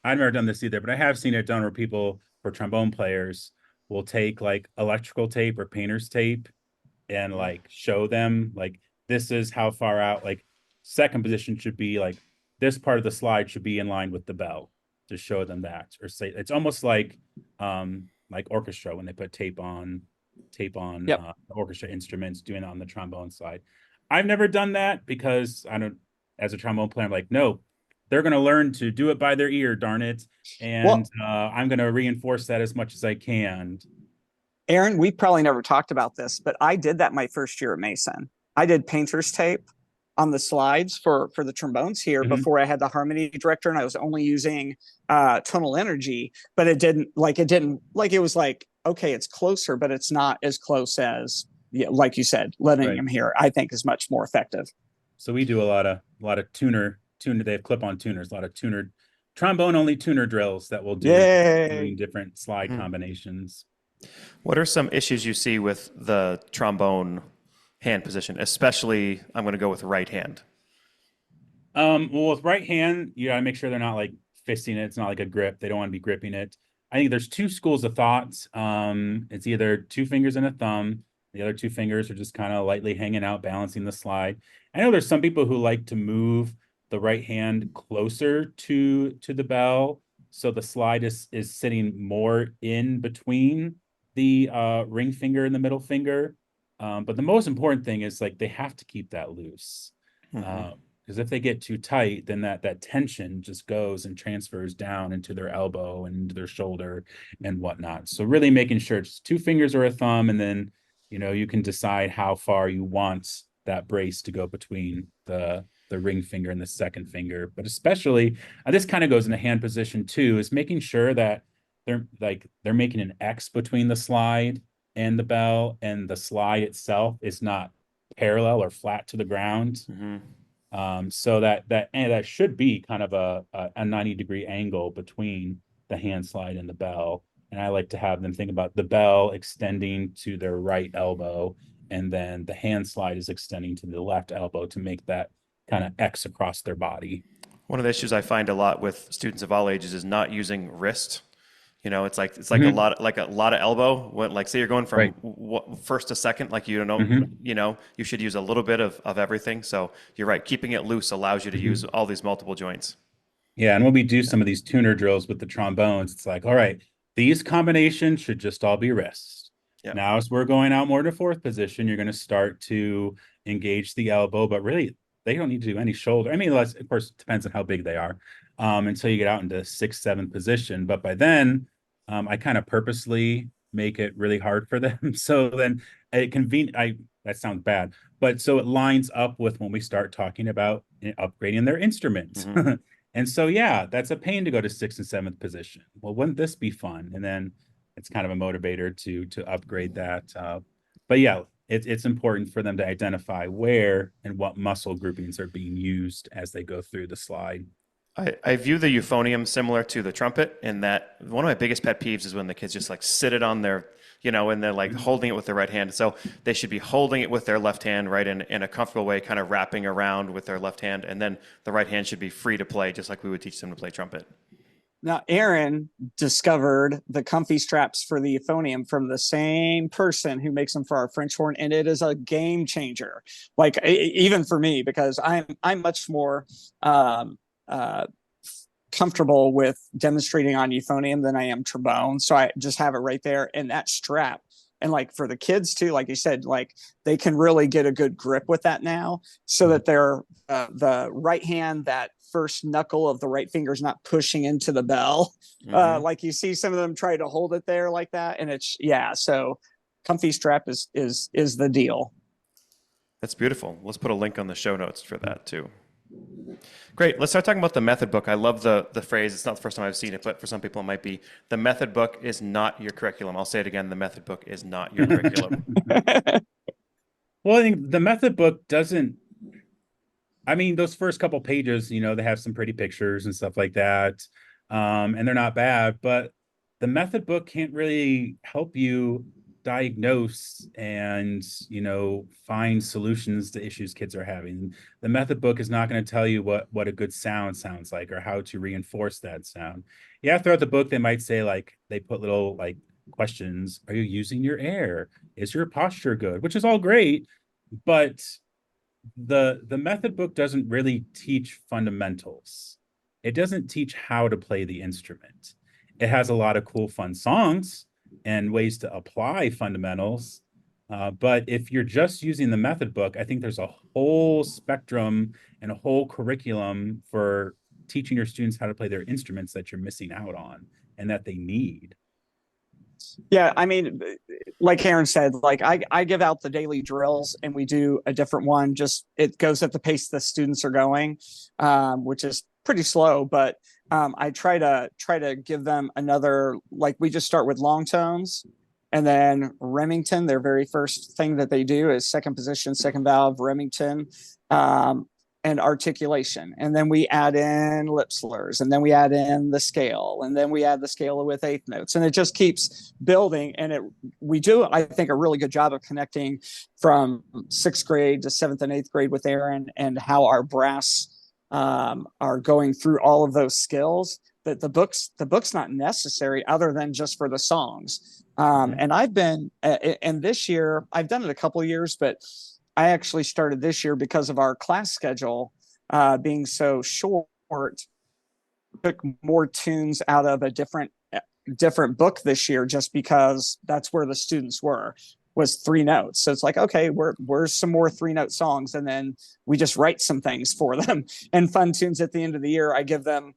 I've never done this either, but I have seen it done where people, for trombone players, will take like electrical tape or painter's tape and like show them like, this is how far out, like second position should be, like this part of the slide should be in line with the bell, to show them that. Or say it's almost like orchestra when they put tape on orchestra instruments, doing it on the trombone side. I've never done that because as a trombone player, I'm like, no, they're going to learn to do it by their ear, darn it. And I'm going to reinforce that as much as I can. Aaron, we probably never talked about this, but I did that my first year at Mason. I did painter's tape on the slides for the trombones here before I had the harmony director, and I was only using tonal energy, but it was like, okay, it's closer, but it's not as close as, yeah, like you said, letting them hear, I think, is much more effective. So we do a lot of tuner. They have clip-on tuners, a lot of trombone only tuner drills that will do doing different slide combinations. What are some issues you see with the trombone hand position, especially I'm going to go with right hand? Well, with right hand, you gotta make sure they're not like fisting it. It's not like a grip. They don't want to be gripping it. I think there's two schools of thoughts. It's either 2 fingers and a thumb. The other 2 fingers are just kind of lightly hanging out, balancing the slide. I know there's some people who like to move the right hand closer to the bell, so the slide is sitting more in between the ring finger and the middle finger. But the most important thing is like they have to keep that loose. Because if they get too tight, then that tension just goes and transfers down into their elbow and into their shoulder and whatnot. So really making sure it's 2 fingers or a thumb, and then you can decide how far you want that brace to go between the ring finger and the second finger. But especially, this kind of goes in the hand position too, is making sure that they're making an X between the slide and the bell, and the slide itself is not parallel or flat to the ground. So that should be kind of a 90-degree angle between the hand slide and the bell. And I like to have them think about the bell extending to their right elbow, and then the hand slide is extending to the left elbow to make that kind of X across their body. One of the issues I find a lot with students of all ages is not using wrist. It's like a lot of elbow. Like say you're going from first to second, like you should use a little bit of everything. So you're right, keeping it loose allows you to use all these multiple joints. Yeah, and when we do some of these tuner drills with the trombones, it's like, all right, these combinations should just all be wrists. Yeah. Now, as we're going out more to 4th position, you're going to start to engage the elbow, but really they don't need to do any shoulder. I mean, of course, it depends on how big they are, until you get out into 6th, 7th position. But by then, I kind of purposely make it really hard for them. So then that sounds bad, but so it lines up with when we start talking about upgrading their instruments. And so, yeah, that's a pain to go to 6th and 7th position. Well, wouldn't this be fun? And then it's kind of a motivator to upgrade that. But yeah, it's important for them to identify where and what muscle groupings are being used as they go through the slide. I view the euphonium similar to the trumpet in that one of my biggest pet peeves is when the kids just like sit it on their, and they're like holding it with their right hand. So they should be holding it with their left hand, right, in a comfortable way, kind of wrapping around with their left hand. And then the right hand should be free to play, just like we would teach them to play trumpet. Now, Aaron discovered the comfy straps for the euphonium from the same person who makes them for our French horn, and it is a game changer. Like even for me, because I'm much more comfortable with demonstrating on euphonium than I am trombone. So I just have it right there, and that strap. And like for the kids too, like you said, like they can really get a good grip with that now, so that they're the right hand, that first knuckle of the right finger is not pushing into the bell. Like you see some of them try to hold it there like that. And so comfy strap is the deal. That's beautiful. Let's put a link on the show notes for that too. Great. Let's start talking about the method book. I love the phrase. It's not the first time I've seen it, but for some people it might be. The method book is not your curriculum. I'll say it again. The method book is not your curriculum. Well, I think the method book doesn't. I mean, those first couple pages, they have some pretty pictures and stuff like that, and they're not bad. But the method book can't really help you diagnose and find solutions to issues kids are having. The method book is not going to tell you what a good sound sounds like or how to reinforce that sound. Yeah, throughout the book they might say, like, they put little like questions. Are you using your air? Is your posture good? Which is all great, but the method book doesn't really teach fundamentals. It doesn't teach how to play the instrument. It has a lot of cool fun songs and ways to apply fundamentals. But if you're just using the method book, I think there's a whole spectrum and a whole curriculum for teaching your students how to play their instruments that you're missing out on and that they need. Yeah, I mean, like Aaron said, like I give out the daily drills and we do a different one. Just it goes at the pace the students are going, which is pretty slow, but I try to give them another, like we just start with long tones and then Remington, their very first thing that they do is second position, second valve, Remington. And articulation. And then we add in lip slurs, and then we add in the scale, and then we add the scale with eighth notes. And it just keeps building. And we do, I think, a really good job of connecting from sixth grade to seventh and eighth grade with Aaron and how our brass are going through all of those skills. That the book's not necessary other than just for the songs. And I've been, and this year, I've done it a couple of years, but I actually started this year because of our class schedule being so short, took more tunes out of a different book this year just because that's where the students was 3 notes. So it's like, okay, we're some more 3-note songs, and then we just write some things for them and fun tunes at the end of the year. I give them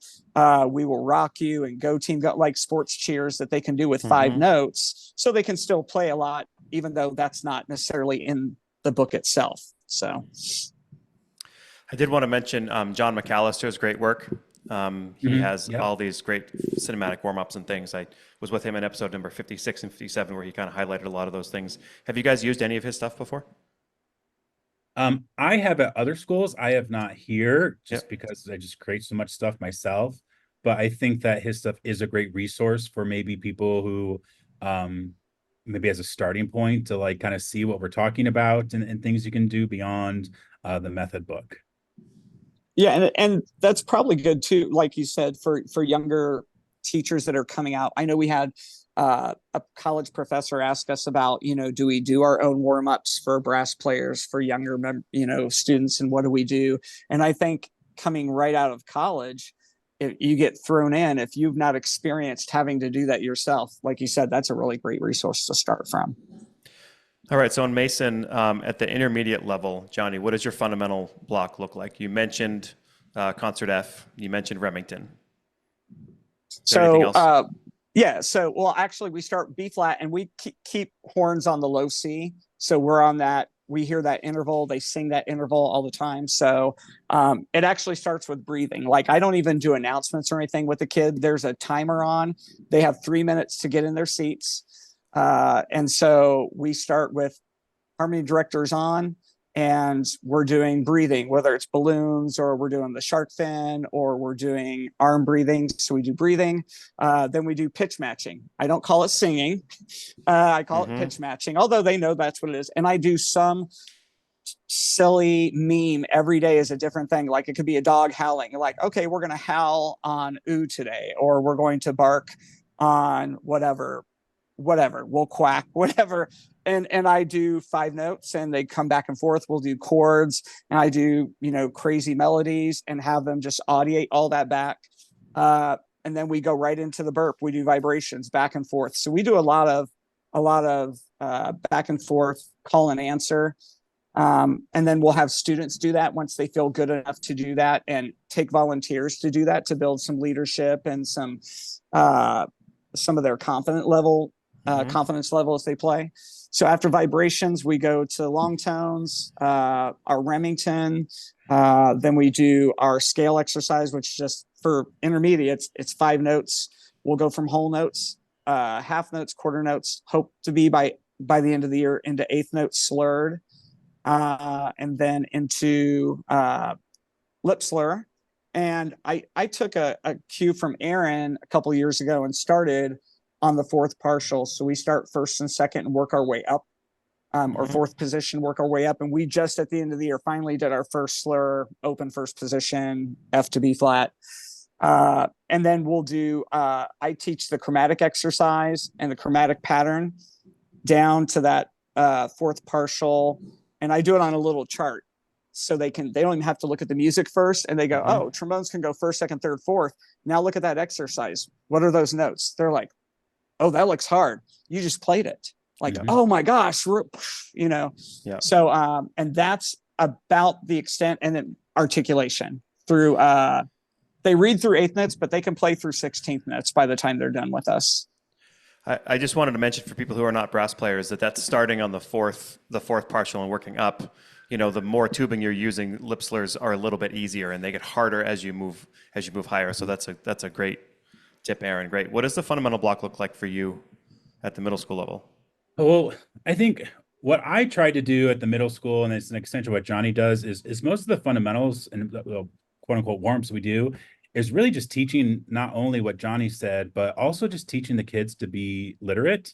We Will Rock You and Go Team Go, like sports cheers that they can do with 5 notes, so they can still play a lot, even though that's not necessarily in the book itself. So I did want to mention John McAllister's great work. He has all these great cinematic warm-ups and things. I was with him in episode number 56 and 57 where he kind of highlighted a lot of those things. Have you guys used any of his stuff before? I have at other schools. I have not here just because I just create so much stuff myself. But I think that his stuff is a great resource for maybe people who maybe as a starting point to like kind of see what we're talking about and things you can do beyond the method book. Yeah, and that's probably good too, like you said, for younger teachers that are coming out. I know we had a college professor ask us about, do we do our own warm-ups for brass players for younger students, and what do we do? And I think coming right out of college, if you get thrown in, if you've not experienced having to do that yourself, like you said, that's a really great resource to start from. All right, so in Mason, at the intermediate level, Johnny, what does your fundamental block look like? You mentioned Concert F, you mentioned Remington. So, well, actually, we start B flat and we keep horns on the low C. So we're on that. We hear that interval. They sing that interval all the time. So it actually starts with breathing. Like I don't even do announcements or anything with the kid. There's a timer on. They have 3 minutes to get in their seats. And so we start with harmony directors on, and we're doing breathing, whether it's balloons or we're doing the shark fin or we're doing arm breathing. So we do breathing. Then we do pitch matching. I don't call it singing. I call it pitch matching, although they know that's what it is. And I do some silly meme every day is a different thing. Like it could be a dog howling. You're like, okay, we're going to howl on ooh today, or we're going to bark on whatever, we'll quack, whatever. And I do 5 notes and they come back and forth. We'll do chords and I do, crazy melodies and have them just audiate all that back. And then we go right into the burp. We do vibrations back and forth. So we do a lot of back and forth call and answer. And then we'll have students do that once they feel good enough to do that, and take volunteers to do that, to build some leadership and some of their confidence level as they play. So after vibrations, we go to long tones, our Remington. Then we do our scale exercise, which just for intermediates, it's 5 notes. We'll go from whole notes, half notes, quarter notes, hope to be by the end of the year into eighth notes slurred, and then into lip slur. And I took a cue from Aaron a couple years ago and started on the fourth partial. So we start first and second and work our way up, or fourth position, work our way up. And we just at the end of the year finally did our first slur, open first position, F to B flat. And then we'll do, I teach the chromatic exercise and the chromatic pattern down to that fourth partial. And I do it on a little chart. So they don't even have to look at the music first, and they go, oh, trombones can go first, second, third, fourth. Now look at that exercise. What are those notes? They're like, oh, that looks hard. You just played it. Like, oh my gosh, So, and that's about the extent. And then articulation through, they read through eighth notes, but they can play through 16th notes by the time they're done with us. I just wanted to mention for people who are not brass players that that's starting on the fourth partial and working up. The more tubing you're using, lip slurs are a little bit easier and they get harder as you move higher. So that's a great tip, Aaron. Great. What does the fundamental block look like for you at the middle school level? Well, I think what I try to do at the middle school, and it's an extension of what Johnny does, is most of the fundamentals and the quote unquote warm-ups we do is really just teaching not only what Johnny said, but also just teaching the kids to be literate.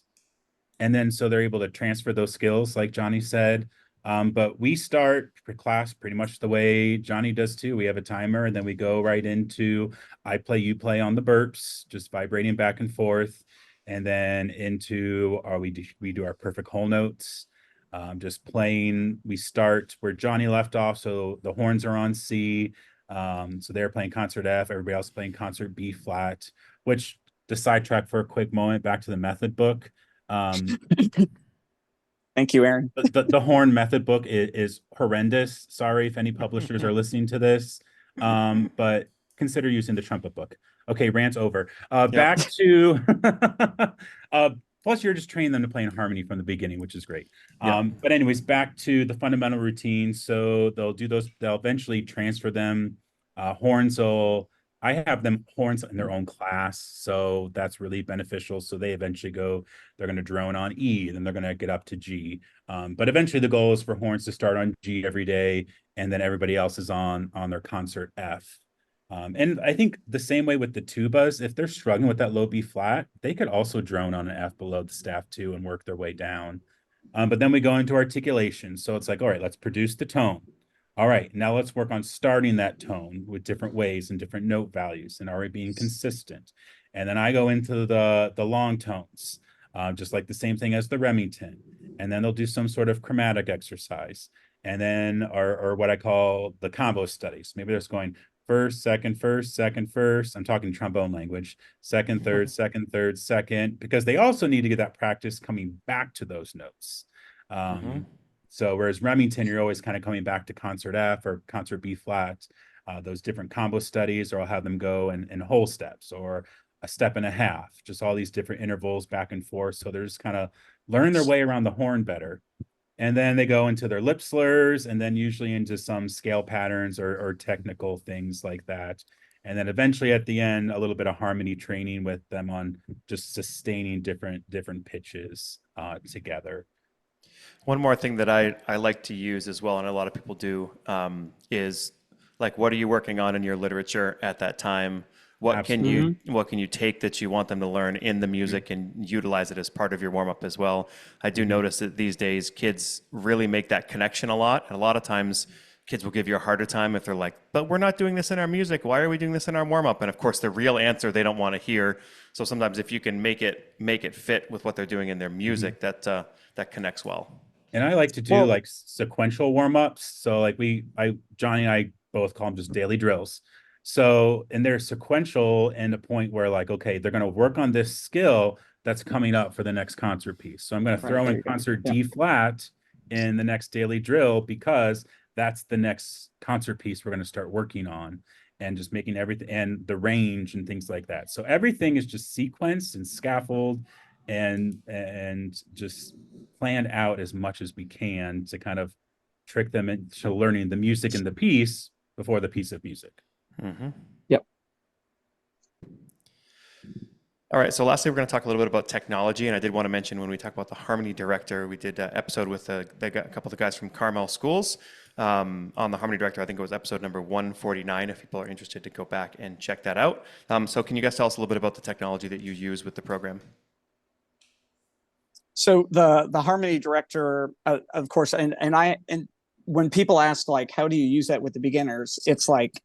And then so they're able to transfer those skills, like Johnny said. But we start class pretty much the way Johnny does too. We have a timer, and then we go right into I play, you play on the burps, just vibrating back and forth, and then into we do our perfect whole notes, just playing. We start where Johnny left off, so the horns are on C. So they're playing concert F, everybody else playing concert B flat, which to sidetrack for a quick moment back to the method book. Thank you, Aaron. The horn method book is horrendous. Sorry if any publishers are listening to this, but consider using the trumpet book. Okay, rant's over. Back to plus you're just training them to play in harmony from the beginning, which is great. But anyways, back to the fundamental routine. So they'll do those. They'll eventually transfer them. Horns will. I have them horns in their own class, so that's really beneficial. So they eventually they're going to drone on E, then they're going to get up to G. But eventually the goal is for horns to start on G every day, and then everybody else is on their concert F. And I think the same way with the tubas, if they're struggling with that low B flat, they could also drone on an F below the staff too and work their way down. But then we go into articulation. So it's like, all right, let's produce the tone. All right, now let's work on starting that tone with different ways and different note values and are we being consistent? And then I go into the long tones, just like the same thing as the Remington. And then they'll do some sort of chromatic exercise. And then, or what I call the combo studies. Maybe they're just going first, second, first. I'm talking trombone language. Second, third, second, because they also need to get that practice coming back to those notes. So whereas Remington, you're always kind of coming back to concert F or concert B flat, those different combo studies, or I'll have them go in whole steps or a step and a half, just all these different intervals back and forth. So they're just kind of learn their way around the horn better. And then they go into their lip slurs and then usually into some scale patterns or technical things like that. And then eventually at the end, a little bit of harmony training with them on just sustaining different pitches together. One more thing that I like to use as well, and a lot of people do, is like, what are you working on in your literature at that time? What can you take that you want them to learn in the music and utilize it as part of your warm-up as well? I do notice that these days kids really make that connection a lot, and a lot of times kids will give you a harder time if they're like, but we're not doing this in our music. Why are we doing this in our warm-up? And of course, the real answer they don't want to hear. So sometimes if you can make it fit with what they're doing in their music, that connects well. And I like to do like sequential warm-ups. So like Johnny and I both call them just daily drills. So, and they're sequential and a point where like, okay, they're going to work on this skill that's coming up for the next concert piece. So I'm going to throw in concert D flat in the next daily drill because that's the next concert piece we're going to start working on and just making everything and the range and things like that. So everything is just sequenced and scaffolded and just planned out as much as we can to kind of trick them into learning the music and the piece before the piece of music. Yep. All right, so lastly, we're going to talk a little bit about technology, and I did want to mention when we talk about the Harmony Director, we did an episode with a couple of the guys from Carmel Schools on the Harmony Director. I think it was episode number 149, if people are interested to go back and check that out. So can you guys tell us a little bit about the technology that you use with the program? So the Harmony Director, of course, and when people ask like, how do you use that with the beginners? It's like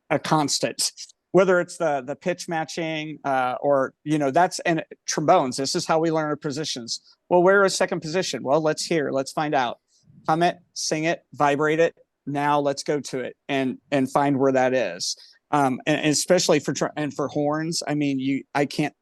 a constant, whether it's the pitch matching or, that's, and trombones, this is how we learn our positions. Well, where is second position? Well, let's find out. Hum it, sing it, vibrate it. Now let's go to it and find where that is. And especially for horns. I mean, I can't,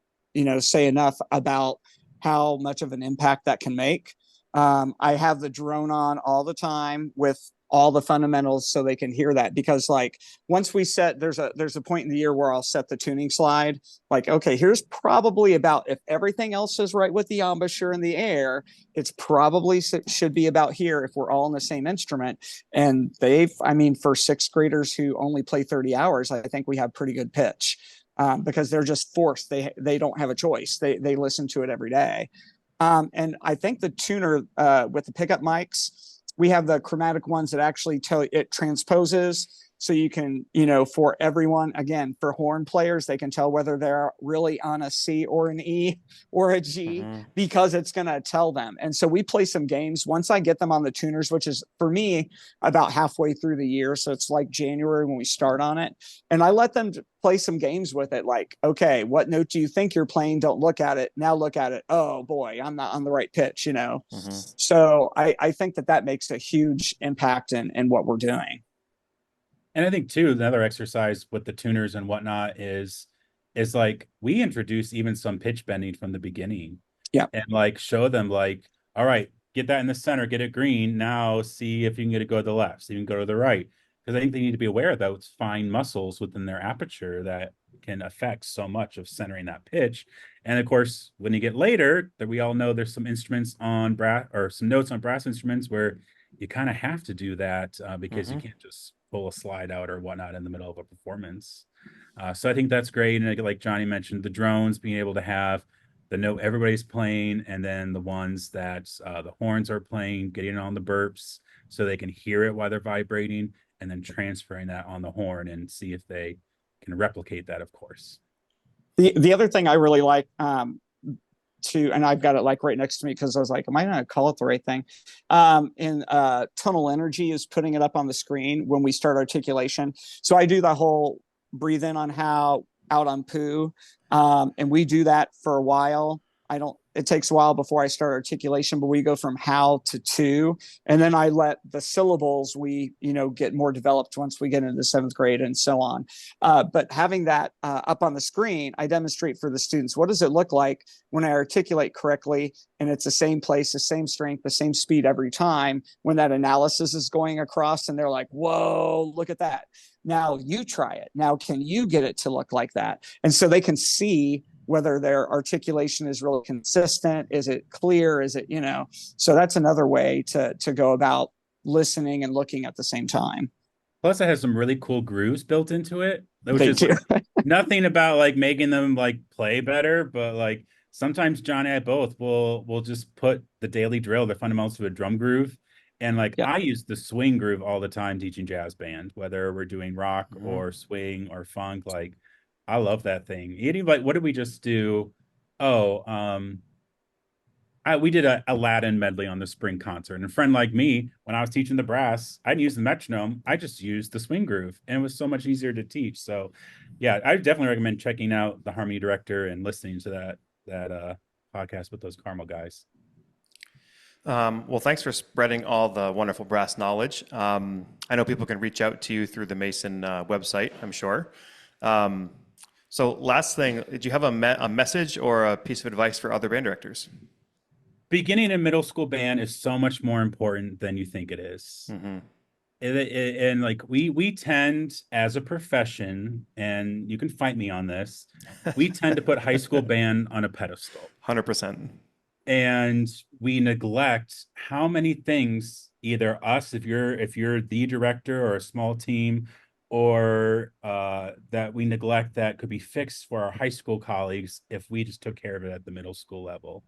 say enough about how much of an impact that can make. I have the drone on all the time with all the fundamentals so they can hear that. Because like once we set, there's a point in the year where I'll set the tuning slide. Like, okay, here's probably about, if everything else is right with the embouchure and the air, it's probably should be about here if we're all in the same instrument. And I mean, for sixth graders who only play 30 hours, I think we have pretty good pitch. Because they're just forced. They don't have a choice. They listen to it every day. And I think the tuner with the pickup mics, we have the chromatic ones that actually tell it transposes. So you can, for everyone, again, for horn players, they can tell whether they're really on a C or an E or a G because it's going to tell them. And so we play some games. Once I get them on the tuners, which is for me about halfway through the year. So it's like January when we start on it. And I let them play some games with it. Like, okay, what note do you think you're playing? Don't look at it. Now look at it. Oh boy, I'm not on the right pitch, So I think that makes a huge impact in what we're doing. And I think too, another exercise with the tuners and whatnot is like we introduce even some pitch bending from the beginning. Yeah. And like show them like, all right, get that in the center, get it green. Now see if you can get it go to the left, see if you can go to the right. Because I think they need to be aware of those fine muscles within their aperture that can affect so much of centering that pitch. And of course, when you get later, that we all know there's some instruments on brass or some notes on brass instruments where you kind of have to do that because you can't just pull a slide out or whatnot in the middle of a performance. So I think that's great. And like Johnny mentioned, the drones being able to have the note everybody's playing, and then the ones that the horns are playing, getting on the burps so they can hear it while they're vibrating, and then transferring that on the horn and see if they can replicate that, of course. The other thing I really like and I've got it like right next to me because I was like, am I going to call it the right thing? In tonal energy is putting it up on the screen when we start articulation. So I do the whole breathe in on how, out on poo. And we do that for a while. It takes a while before I start articulation, but we go from how to, and then I let the syllables, get more developed once we get into seventh grade and so on. But having that up on the screen, I demonstrate for the students, what does it look like when I articulate correctly? And it's the same place, the same strength, the same speed every time when that analysis is going across and they're like, whoa, look at that. Now you try it. Now, can you get it to look like that? And so they can see whether their articulation is really consistent. Is it clear? Is it, so that's another way to go about listening and looking at the same time. Plus it has some really cool grooves built into it, which is nothing about like making them like play better, but like sometimes John and I both will just put the daily drill, the fundamentals to a drum groove. And like I use the swing groove all the time teaching jazz band, whether we're doing rock or swing or funk. Like I love that thing. Like, what did we just do? We did a Aladdin medley on the spring concert. And a friend like me, when I was teaching the brass, I didn't use the metronome. I just used the swing groove, and it was so much easier to teach. So, yeah, I definitely recommend checking out the Harmony Director and listening to that podcast with those Carmel guys. Well, thanks for spreading all the wonderful brass knowledge. I know people can reach out to you through the Mason website, I'm sure. So last thing, did you have a message or a piece of advice for other band directors? Beginning a middle school band is so much more important than you think it is. And like we tend as a profession, and you can fight me on this, we tend to put high school band on a pedestal. 100%. And we neglect how many things, either us, if you're the director or a small team, or that we neglect that could be fixed for our high school colleagues if we just took care of it at the middle school level.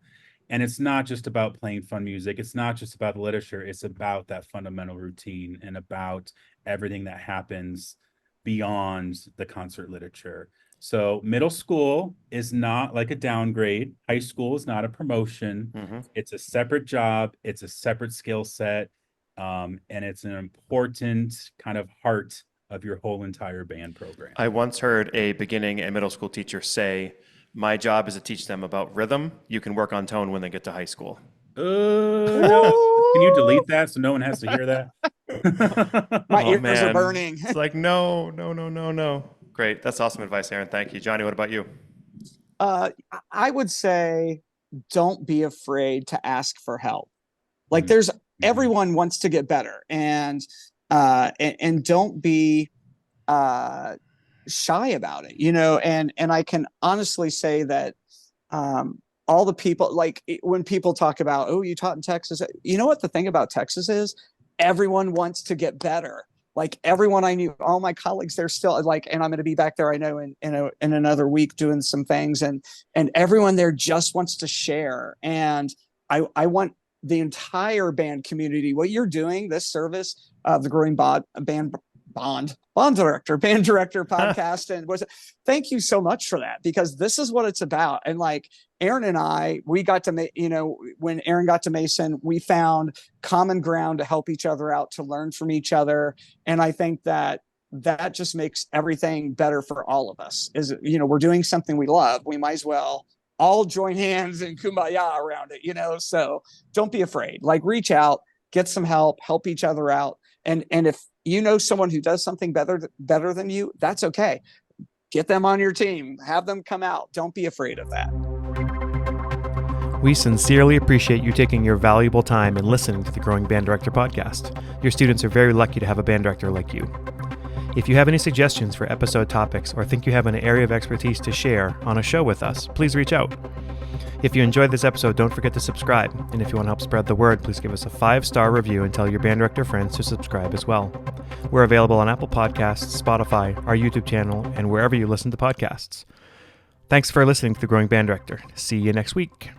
And it's not just about playing fun music. It's not just about the literature. It's about that fundamental routine and about everything that happens beyond the concert literature. So middle school is not like a downgrade. High school is not a promotion. It's a separate job. It's a separate skill set. And it's an important kind of heart of your whole entire band program. I once heard a beginning and middle school teacher say, my job is to teach them about rhythm. You can work on tone when they get to high school. No. Can you delete that so no one has to hear that? My ears are burning. It's like, no. Great. That's awesome advice, Aaron. Thank you. Johnny, what about you? I would say don't be afraid to ask for help. Like everyone wants to get better. And and don't be shy about it, and I can honestly say that all the people, like when people talk about, oh, you taught in Texas, you know what the thing about Texas is? Everyone wants to get better. Like everyone I knew, all my colleagues, they're still like, and I'm going to be back there, I know, in another week doing some things, and everyone there just wants to share. And I want the entire band community, what you're doing, this service of the Growing Band Director podcast, and thank you so much for that, because this is what it's about. And like Aaron and I, we got to when Aaron got to Mason, we found common ground to help each other out, to learn from each other. And I think that just makes everything better for all of us. Is, we're doing something we love, we might as well all join hands and kumbaya around it, so don't be afraid. Like, reach out, get some help each other out. And if you know someone who does something better than you, that's okay. Get them on your team, have them come out. Don't be afraid of that. We sincerely appreciate you taking your valuable time and listening to the Growing Band Director podcast. Your students are very lucky to have a band director like you. If you have any suggestions for episode topics or think you have an area of expertise to share on a show with us, please reach out. If you enjoyed this episode, don't forget to subscribe. And if you want to help spread the word, please give us a 5-star review and tell your band director friends to subscribe as well. We're available on Apple Podcasts, Spotify, our YouTube channel, and wherever you listen to podcasts. Thanks for listening to The Growing Band Director. See you next week.